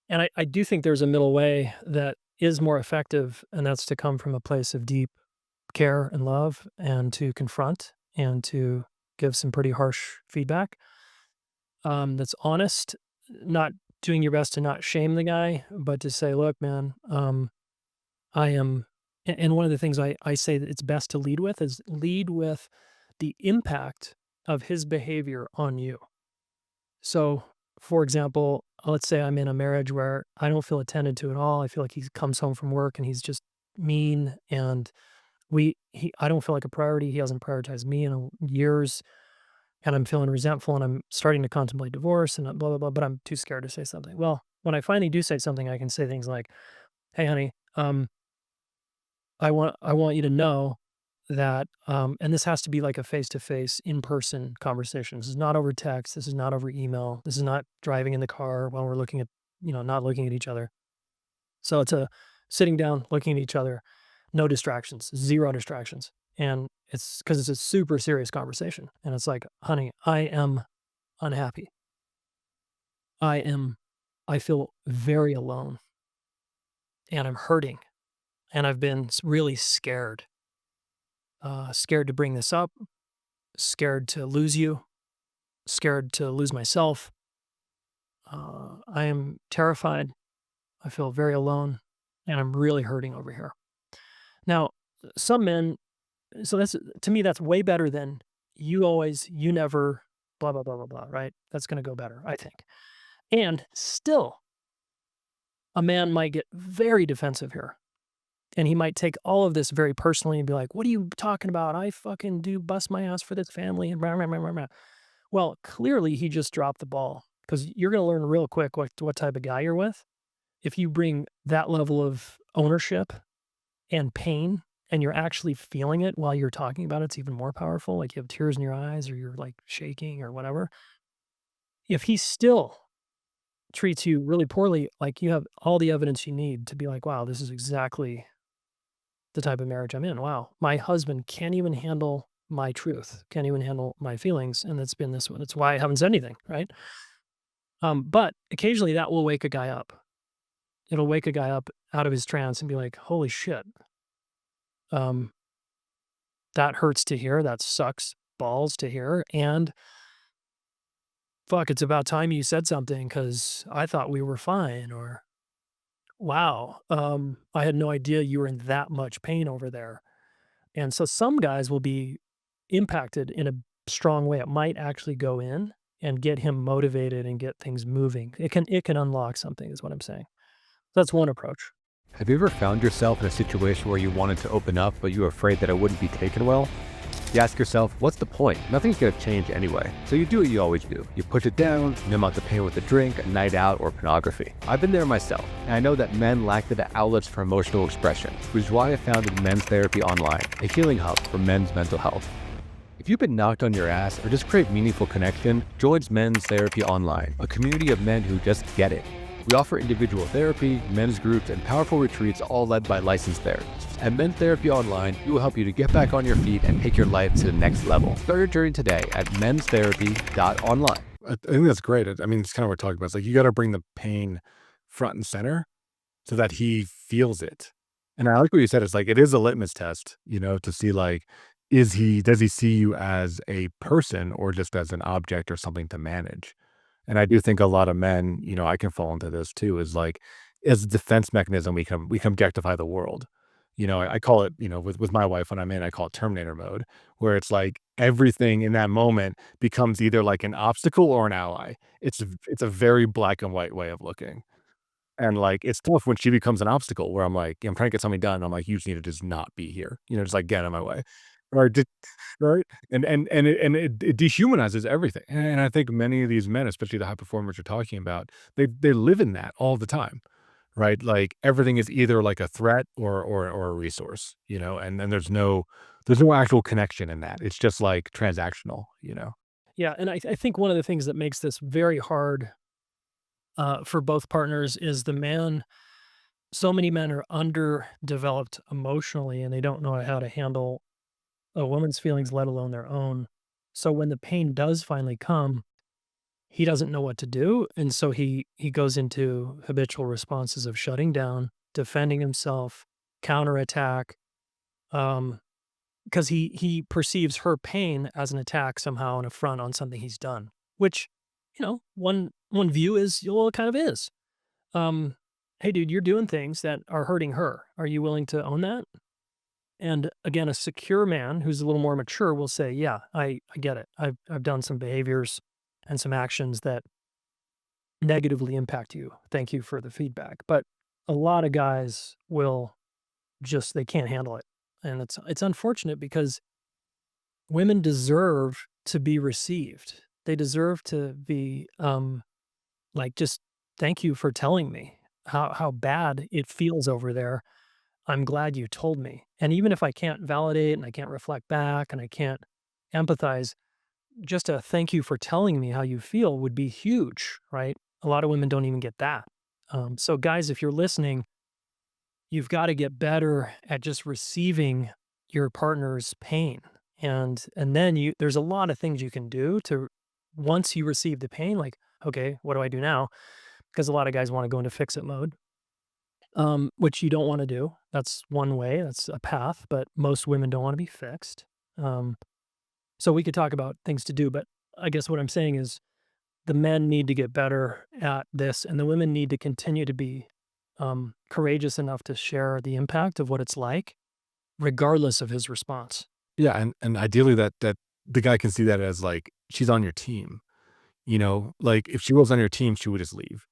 And I do think there's a middle way that is more effective, and that's to come from a place of deep care and love and to confront and to give some pretty harsh feedback that's honest, not doing your best to not shame the guy, but to say, look, man, I am. And one of the things I say that it's best to lead with is lead with the impact of his behavior on you. So, for example, let's say I'm in a marriage where I don't feel attended to at all. I feel like he comes home from work and he's just mean, and I don't feel like a priority. He hasn't prioritized me in years, and I'm feeling resentful, and I'm starting to contemplate divorce and blah blah blah. But I'm too scared to say something. Well, when I finally do say something, I can say things like, "Hey, honey, I want you to know that," and this has to be like a face-to-face, in-person conversation. This is not over text. This is not over email. This is not driving in the car while we're looking at, not looking at each other. So it's a sitting down, looking at each other, no distractions, zero distractions. And it's because it's a super serious conversation. And it's like, honey, I am unhappy. I am, I feel very alone, and I'm hurting, and I've been really scared, scared to bring this up, scared to lose you, scared to lose myself. I am terrified. I feel very alone, and I'm really hurting over here. Now, some men, so that's to me, that's way better than you never, blah, blah, blah, blah, blah, right? That's going to go better, I think. And still, a man might get very defensive here. And he might take all of this very personally and be like, what are you talking about? I fucking do bust my ass for this family and blah, blah, blah, blah, blah. Well, clearly he just dropped the ball, because you're going to learn real quick what type of guy you're with. If you bring that level of ownership and pain and you're actually feeling it while you're talking about it, it's even more powerful. Like you have tears in your eyes or you're like shaking or whatever. If he still treats you really poorly, like you have all the evidence you need to be like, wow, this is exactly the type of marriage I'm in. Wow, my husband can't even handle my truth, can't even handle my feelings. And it's been this one. That's why I haven't said anything, right? But occasionally that will wake a guy up. It'll wake a guy up out of his trance and be like, holy shit. That hurts to hear. That sucks balls to hear. And fuck, it's about time you said something, because I thought we were fine. Or, wow, I had no idea you were in that much pain over there. And so some guys will be impacted in a strong way. It might actually go in and get him motivated and get things moving. It can unlock something, is what I'm saying. That's one approach. Have you ever found yourself in a situation where you wanted to open up, but you were afraid that it wouldn't be taken well? You ask yourself, what's the point? Nothing's going to change anyway. So you do what you always do. You push it down, numb out the pain with a drink, a night out, or pornography. I've been there myself, and I know that men lack the outlets for emotional expression, which is why I founded Men's Therapy Online, a healing hub for men's mental health. If you've been knocked on your ass or just crave meaningful connection, join Men's Therapy Online, a community of men who just get it. We offer individual therapy, men's groups, and powerful retreats, all led by licensed therapists. At Men's Therapy Online, we will help you to get back on your feet and take your life to the next level. Start your journey today at menstherapy.online. I think that's great. I mean, it's kind of what we're talking about. It's like you got to bring the pain front and center so that he feels it. And I like what you said. It's like it is a litmus test, to see like, does he see you as a person or just as an object or something to manage? And I do think a lot of men, I can fall into this too, is like, as a defense mechanism, we can objectify the world. I call it, with my wife when I'm in, I call it Terminator mode, where it's like everything in that moment becomes either like an obstacle or an ally. It's a very black and white way of looking. And like, it's tough when she becomes an obstacle where I'm like, I'm trying to get something done. And I'm like, you just need to just not be here, just like get out of my way. Or right. And it dehumanizes everything. And I think many of these men, especially the high performers you're talking about, they live in that all the time. Right. Like everything is either like a threat or a resource, and then there's no actual connection in that. It's just like transactional. Yeah. And I think one of the things that makes this very hard for both partners is so many men are underdeveloped emotionally and they don't know how to handle a woman's feelings, let alone their own. So when the pain does finally come, he doesn't know what to do. And so he goes into habitual responses of shutting down, defending himself, counterattack, because he perceives her pain as an attack somehow, an affront on something he's done, which, one view is, well, it kind of is. Hey, dude, you're doing things that are hurting her. Are you willing to own that? And again, a secure man who's a little more mature will say, yeah, I get it. I've done some behaviors and some actions that negatively impact you. Thank you for the feedback. But a lot of guys will they can't handle it. And it's unfortunate because women deserve to be received. They deserve to be like, just thank you for telling me how bad it feels over there. I'm glad you told me. And even if I can't validate and I can't reflect back and I can't empathize, just a thank you for telling me how you feel would be huge, right? A lot of women don't even get that. So guys, if you're listening, you've got to get better at just receiving your partner's pain. And then there's a lot of things you can do to, once you receive the pain, like, okay, what do I do now? Because a lot of guys want to go into fix it mode. Which you don't want to do. That's one way, that's a path, but most women don't want to be fixed. So we could talk about things to do, but I guess what I'm saying is the men need to get better at this and the women need to continue to be courageous enough to share the impact of what it's like, regardless of his response. Yeah. And ideally that the guy can see that as like, she's on your team, like if she was on your team, she would just leave.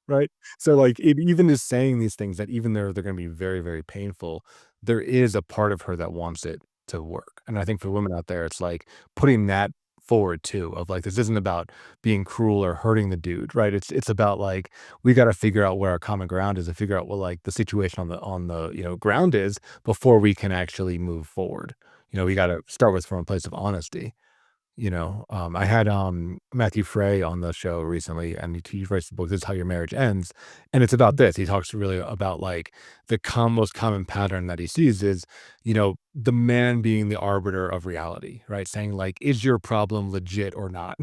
Right? So, like, it even is saying these things that even though they're gonna be very, very painful, there is a part of her that wants it to work, and I think for women out there, it's, like, putting that forward too, of, like, this isn't about being cruel or hurting the dude, right? It's about, like, we gotta figure out where our common ground is and figure out what, like, the situation on the ground is before we can actually move forward. We gotta start with from a place of honesty. I had Matthew Frey on the show recently, and he writes the book "This Is How Your Marriage Ends," and it's about this. He talks really about like the most common pattern that he sees is, the man being the arbiter of reality, right? Saying like, "Is your problem legit or not?"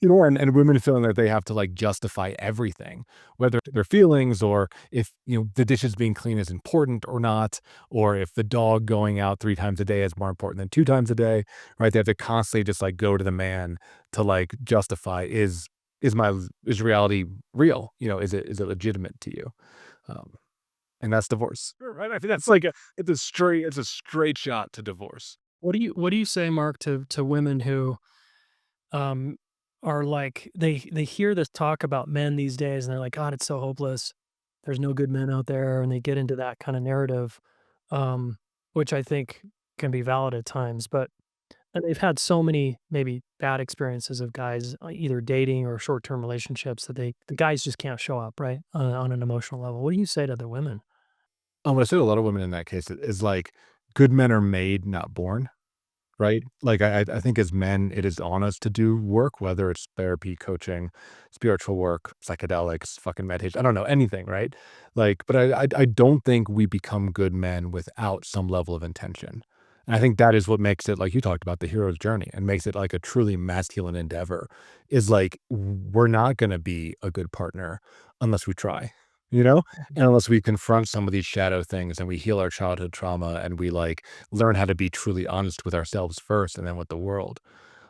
And women feeling that they have to like justify everything, whether their feelings or if, the dishes being clean is important or not, or if the dog going out 3 times a day is more important than 2 times a day, right? They have to constantly just like go to the man to like justify is reality real? Is it legitimate to you? Um, and that's divorce, right? I think that's like it's a straight shot to divorce. What do you say, Mark, to women who um, are like they hear this talk about men these days, and they're like, God, it's so hopeless. There's no good men out there, and they get into that kind of narrative, um, which I think can be valid at times. But and they've had so many maybe bad experiences of guys either dating or short term relationships that the guys just can't show up right on an emotional level. What do you say to the women? What I say to a lot of women in that case is like, good men are made, not born. Right? Like, I think as men, it is on us to do work, whether it's therapy, coaching, spiritual work, psychedelics, fucking meditation, I don't know, anything, right? Like, but I don't think we become good men without some level of intention. And I think that is what makes it, like you talked about, the hero's journey and makes it like a truly masculine endeavor, is like, we're not gonna be a good partner unless we try, you know? And unless we confront some of these shadow things and we heal our childhood trauma and we like learn how to be truly honest with ourselves first and then with the world.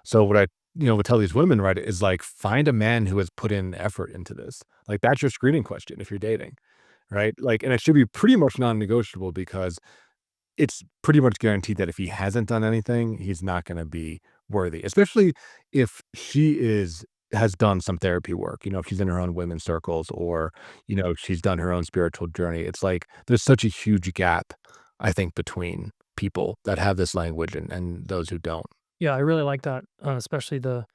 So what I, would tell these women, right, is like find a man who has put in effort into this. Like that's your screening question if you're dating, right? Like, and it should be pretty much non-negotiable because it's pretty much guaranteed that if he hasn't done anything, he's not going to be worthy, especially if has done some therapy work, if she's in her own women's circles or, she's done her own spiritual journey. It's like there's such a huge gap, I think, between people that have this language and those who don't. Yeah, I really like that, especially the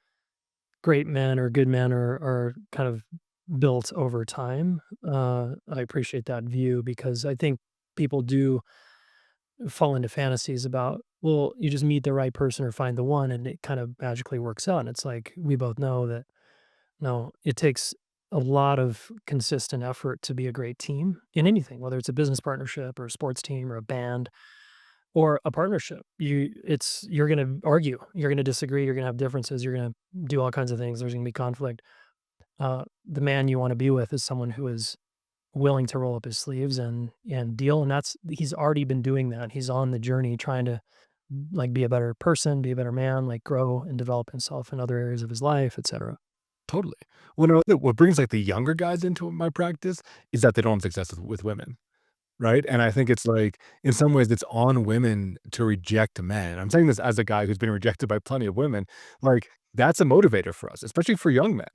great men or good men are kind of built over time. I appreciate that view because I think people do fall into fantasies about, well, you just meet the right person or find the one and it kind of magically works out. And it's like we both know that no, it takes a lot of consistent effort to be a great team in anything, whether it's a business partnership or a sports team or a band or a partnership. You're going to argue, you're going to disagree, you're going to have differences, you're going to do all kinds of things. There's going to be conflict. The man you want to be with is someone who is willing to roll up his sleeves and deal. And that's he's already been doing that. He's on the journey trying to like be a better person, be a better man, like grow and develop himself in other areas of his life, etc. Totally. What brings like the younger guys into my practice is that they don't have success with women. Right? And I think it's like, in some ways, it's on women to reject men. I'm saying this as a guy who's been rejected by plenty of women. Like, that's a motivator for us, especially for young men.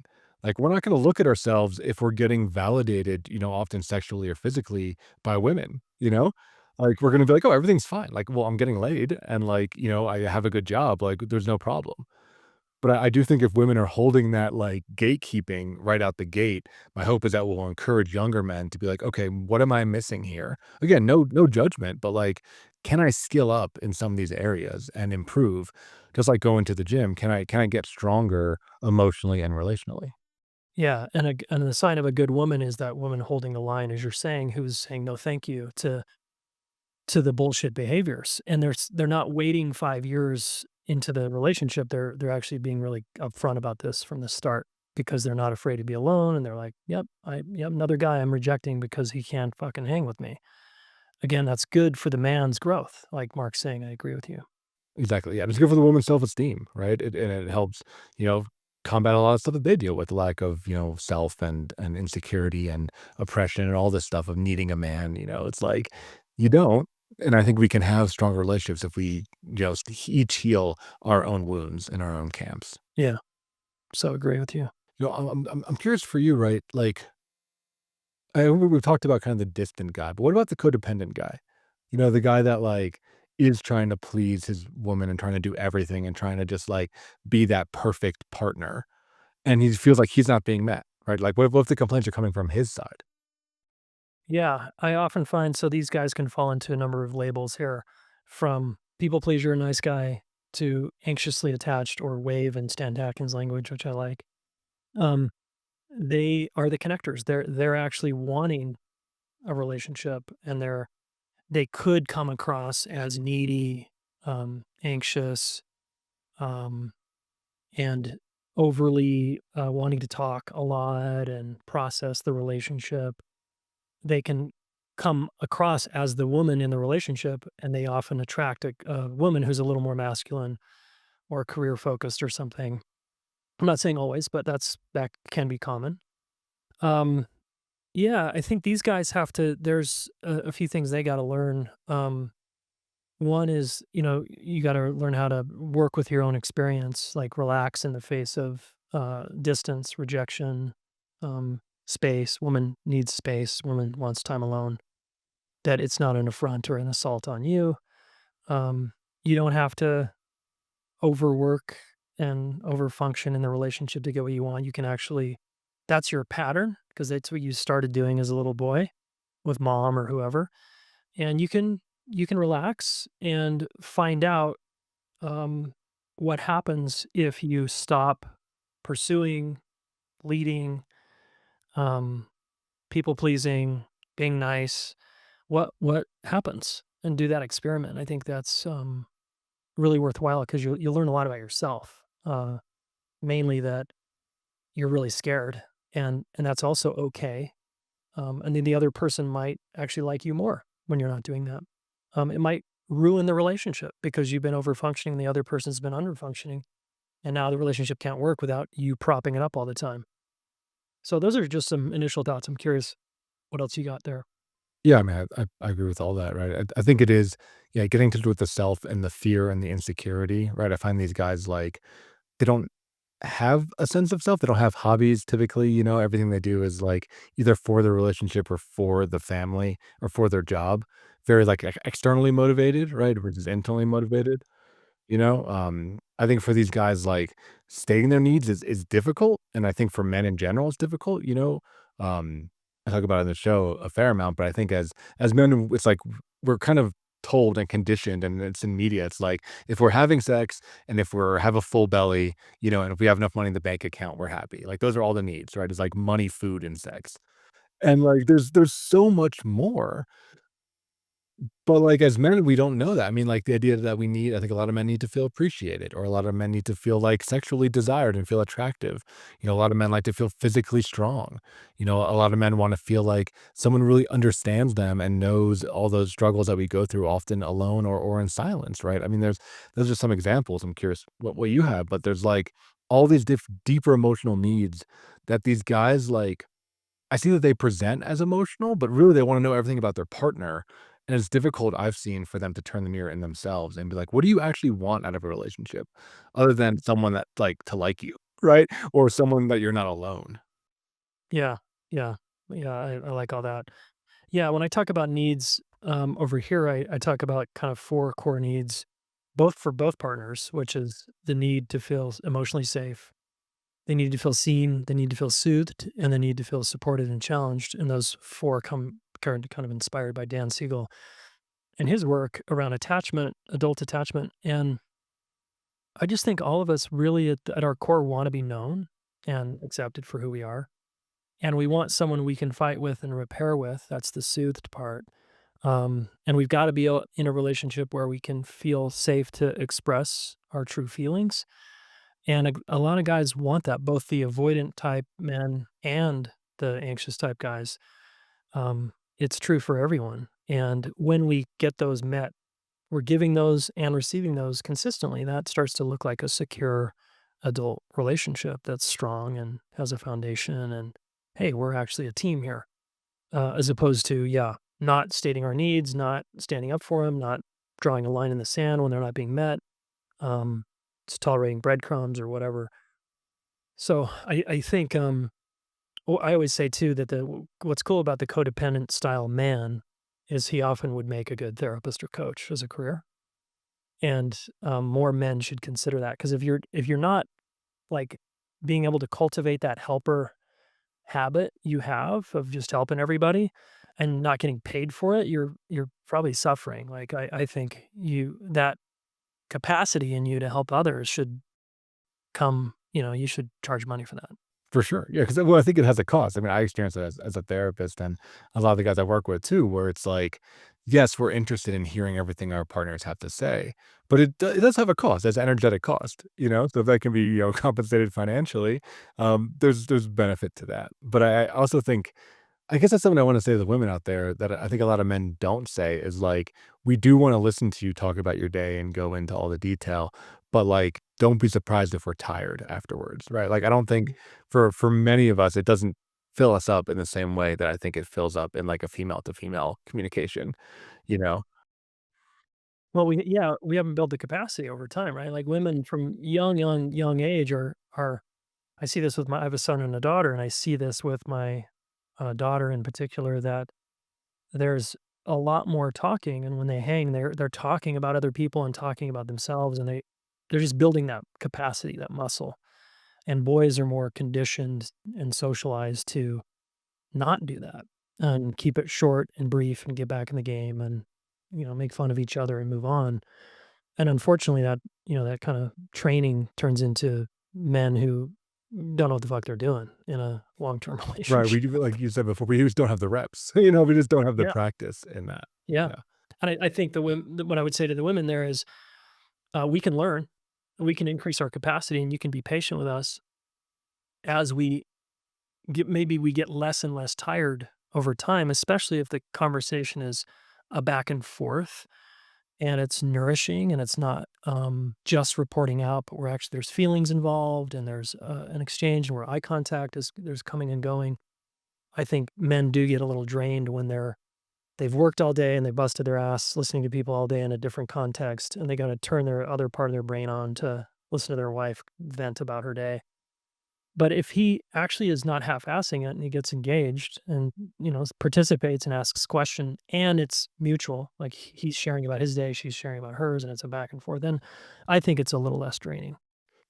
Like, we're not going to look at ourselves if we're getting validated, often sexually or physically by women, Like, we're going to be like, oh, everything's fine. Like, well, I'm getting laid and like, I have a good job. Like, there's no problem. But I do think if women are holding that, like, gatekeeping right out the gate, my hope is that will encourage younger men to be like, "Okay, what am I missing here?" Again, no judgment, but, like, can I skill up in some of these areas and improve? Just like going to the gym, can I get stronger emotionally and relationally? Yeah, and the sign of a good woman is that woman holding the line, as you're saying, who's saying no, thank you to the bullshit behaviors, and they're not waiting 5 years into the relationship. They're actually being really upfront about this from the start because they're not afraid to be alone, and they're like, yep, another guy I'm rejecting because he can't fucking hang with me. Again, that's good for the man's growth, like Mark's saying. I agree with you. Exactly, yeah, it's good for the woman's self-esteem, right? And it helps, you know, combat a lot of stuff that they deal with, lack of, self and insecurity and oppression and all this stuff of needing a man, it's like, you don't. And I think we can have stronger relationships if we, each heal our own wounds in our own camps. Yeah. So agree with you. I'm curious for you, right? Like, we've talked about kind of the distant guy, but what about the codependent guy? The guy that like is trying to please his woman and trying to do everything and trying to just like be that perfect partner, and he feels like he's not being met, right? Like, what if the complaints are coming from his side? Yeah, I often find so these guys can fall into a number of labels here, from people pleaser, nice guy, to anxiously attached or wave in Stan Tatkin's language, which I like. Um, they are the connectors. They're actually wanting a relationship, and they could come across as needy, anxious, um, and overly wanting to talk a lot and process the relationship. They can come across as the woman in the relationship, and they often attract a woman who's a little more masculine or career focused or something. I'm not saying always, but that can be common. Um, yeah, I think these guys have to. There's a few things they got to learn. One is, you got to learn how to work with your own experience, like relax in the face of distance, rejection, space. Woman needs space. Woman wants time alone. That it's not an affront or an assault on you. You don't have to overwork and overfunction in the relationship to get what you want. You can actually, that's your pattern because that's what you started doing as a little boy with mom or whoever, and you can relax and find out um, what happens if you stop pursuing, leading, um, people pleasing, being nice. What happens, and do that experiment. I think that's really worthwhile because you learn a lot about yourself. Mainly that you're really scared, and that's also okay. And then the other person might actually like you more when you're not doing that. It might ruin the relationship because you've been over functioning, the other person's been under functioning, and now the relationship can't work without you propping it up all the time. So those are just some initial thoughts. I'm curious what else you got there. Yeah, I mean, I agree with all that, right? I think it is, yeah, getting to do with the self and the fear and the insecurity, right? I find these guys like they don't have a sense of self. They don't have hobbies typically. Everything they do is like either for the relationship or for the family or for their job. Very like externally motivated, right? Versus internally motivated. I think for these guys, like stating their needs is difficult, and I think for men in general, it's difficult. I talk about it in the show a fair amount, but I think as men, it's like we're kind of told and conditioned, and it's in media. It's like if we're having sex and if we're have a full belly, and if we have enough money in the bank account, we're happy. Like those are all the needs, right? It's like money, food, and sex. And like there's so much more, but, like, as men, we don't know that. I mean, like, the idea that we need I think a lot of men need to feel appreciated, or a lot of men need to feel, like, sexually desired and feel attractive. A lot of men like to feel physically strong. A lot of men wanna feel like someone really understands them and knows all those struggles that we go through often alone or in silence, right? I mean, those are some examples. I'm curious what you have, but there's, like, all these deeper emotional needs that these guys, like I see that they present as emotional, but really they wanna know everything about their partner, and it's difficult, I've seen, for them to turn the mirror in themselves and be like, "What do you actually want out of a relationship?" Other than someone that to like you, right? Or someone that you're not alone. Yeah, yeah, yeah. I like all that. Yeah, when I talk about needs, over here, I talk about kind of four core needs, both for both partners, which is the need to feel emotionally safe. They need to feel seen, they need to feel soothed, and they need to feel supported and challenged. And those four come kind of inspired by Dan Siegel and his work around attachment, adult attachment. And I just think all of us really at our core want to be known and accepted for who we are. And we want someone we can fight with and repair with. That's the soothed part. And we've got to be in a relationship where we can feel safe to express our true feelings. And a lot of guys want that, both the avoidant type men and the anxious type guys. It's true for everyone. And when we get those met, we're giving those and receiving those consistently. That starts to look like a secure adult relationship that's strong and has a foundation. And hey, we're actually a team here, as opposed to, yeah. not stating our needs, not standing up for them, not drawing a line in the sand when they're not being met, um, just tolerating breadcrumbs or whatever. So I think well, I always say too that what's cool about the codependent style man is he often would make a good therapist or coach as a career, and more men should consider that because if you're not like being able to cultivate that helper habit you have of just helping everybody and not getting paid for it, you're probably suffering. Like I think that capacity in you to help others should come, you should charge money for that. For sure. Yeah, because well, I think it has a cost. I mean, I experienced it as a therapist and a lot of the guys I work with too, where it's like, yes, we're interested in hearing everything our partners have to say, but it does have a cost. There's energetic cost, you know? So if that can be, compensated financially, there's benefit to that. But I also think I guess that's something I wanna say to the women out there that I think a lot of men don't say is, like, we do wanna listen to you talk about your day and go into all the detail, but, like, don't be surprised if we're tired afterwards, right? Like, I don't think for many of us, it doesn't fill us up in the same way that I think it fills up in, like, a female to female communication, you know? Well, we haven't built the capacity over time, right? Like women from young age are I see this with I have a son and a daughter, and I see this with my daughter in particular that there's a lot more talking, and when they hang, they're talking about other people and talking about themselves, and they're just building that capacity, that muscle. And boys are more conditioned and socialized to not do that and keep it short and brief and get back in the game and make fun of each other and move on. And unfortunately, that kind of training turns into men who don't know what the fuck they're doing in a long-term Right, we relationship. do like you said before, we just don't have the reps, we just don't have the Yeah, practice in that. yeah. Yeah. And I think what I would say to the women there is, we can learn, we can increase our capacity, and you can be patient with us as we get less and less tired over time, especially if the conversation is a back and forth and it's nourishing and it's not just reporting out, but there's feelings involved and there's an exchange and where eye contact is there's coming and going. I think men do get a little drained when they've worked all day and they busted their ass listening to people all day in a different context, and they got to turn their other part of their brain on to listen to their wife vent about her day. But if he actually is not half-assing it and he gets engaged and, participates and asks question and it's mutual, like he's sharing about his day, she's sharing about hers, and it's a back and forth, then I think it's a little less draining.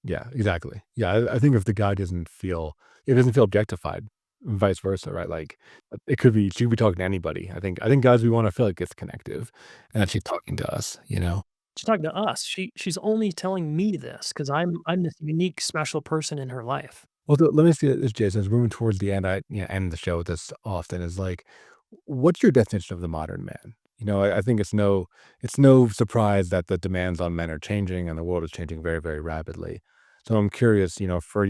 Yeah, exactly. Yeah, I think if the guy doesn't feel objectified, vice versa, right? Like, it could be she could be talking to anybody. I think guys, we wanna feel like it's connective and that she's talking to us, you know? She's talking to us. She's only telling me this because I'm this unique, special person in her life. Well, let me see this, Jason, as we're moving towards the end, end the show with this often is like, what's your definition of the modern man? I think it's no surprise that the demands on men are changing and the world is changing very, very rapidly. So I'm curious, for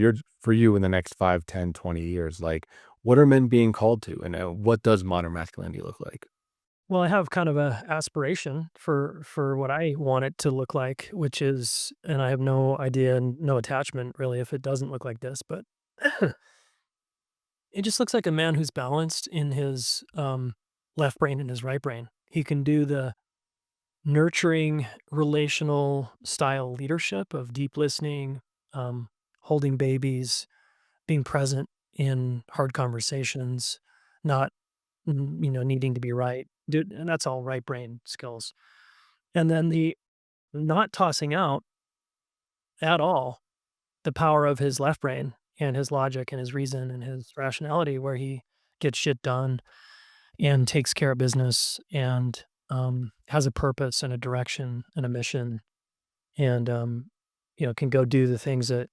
you in the next 5, 10, 20 years, like, what are men being called to, and what does modern masculinity look like? Well, I have kind of a aspiration for what I want it to look like, which is, and I have no idea and no attachment really if it doesn't look like this, but it just looks like a man who's balanced in his left brain and his right brain. He can do the nurturing relational style leadership of deep listening, um, holding babies, being present in hard conversations, not needing to be right. Dude, and that's all right brain skills. And then the not tossing out at all the power of his left brain and his logic and his reason and his rationality, where he gets shit done and takes care of business and has a purpose and a direction and a mission and can go do the things that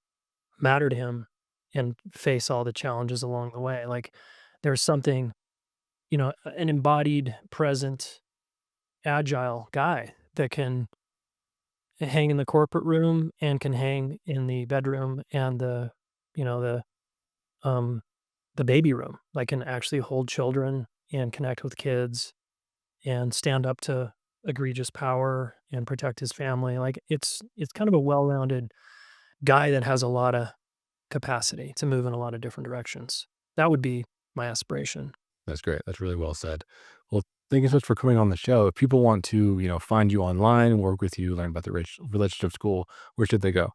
matter to him and face all the challenges along the way. Like there's something, an embodied, present, agile guy that can hang in the corporate room and can hang in the bedroom and you know, the, um, the baby room, like can actually hold children and connect with kids and stand up to egregious power and protect his family. Like it's kind of a well-rounded guy that has a lot of capacity to move in a lot of different directions. That would be my aspiration. That's great. That's really well said. Well, Thank you so much for coming on the show. If people want to, find you online, work with you, learn about the relationship school, where should they go?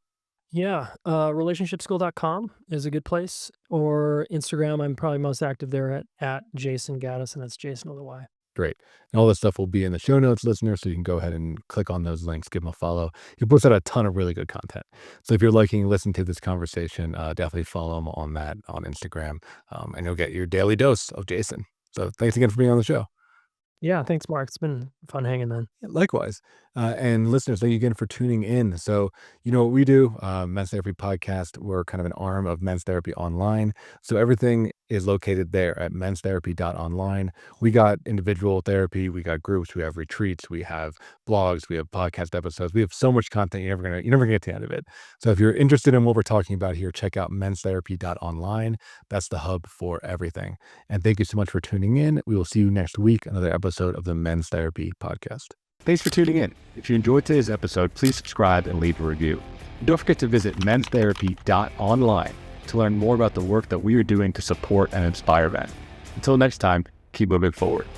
Yeah, relationshipschool.com is a good place, or Instagram. I'm probably most active there at Jayson Gaddis, and that's Jason with a Y. Great. And all this stuff will be in the show notes, listeners, so you can go ahead and click on those links, give him a follow. He puts out a ton of really good content. So if you're listening to this conversation, definitely follow him on that on Instagram, and you'll get your daily dose of Jayson. So thanks again for being on the show. Yeah, thanks, Mark. It's been fun hanging, man. Yeah, likewise. And listeners, thank you again for tuning in. So, you know what we do, Men's Therapy Podcast, we're kind of an arm of Men's Therapy Online. So everything is located there at menstherapy.online. We got individual therapy, we got groups, we have retreats, we have blogs, we have podcast episodes. We have so much content, you're never gonna get to the end of it. So if you're interested in what we're talking about here, check out menstherapy.online. That's the hub for everything. And thank you so much for tuning in. We will see you next week, another episode of the Men's Therapy Podcast. Thanks for tuning in. If you enjoyed today's episode, please subscribe and leave a review. And don't forget to visit menstherapy.online to learn more about the work that we are doing to support and inspire men. Until next time, keep moving forward.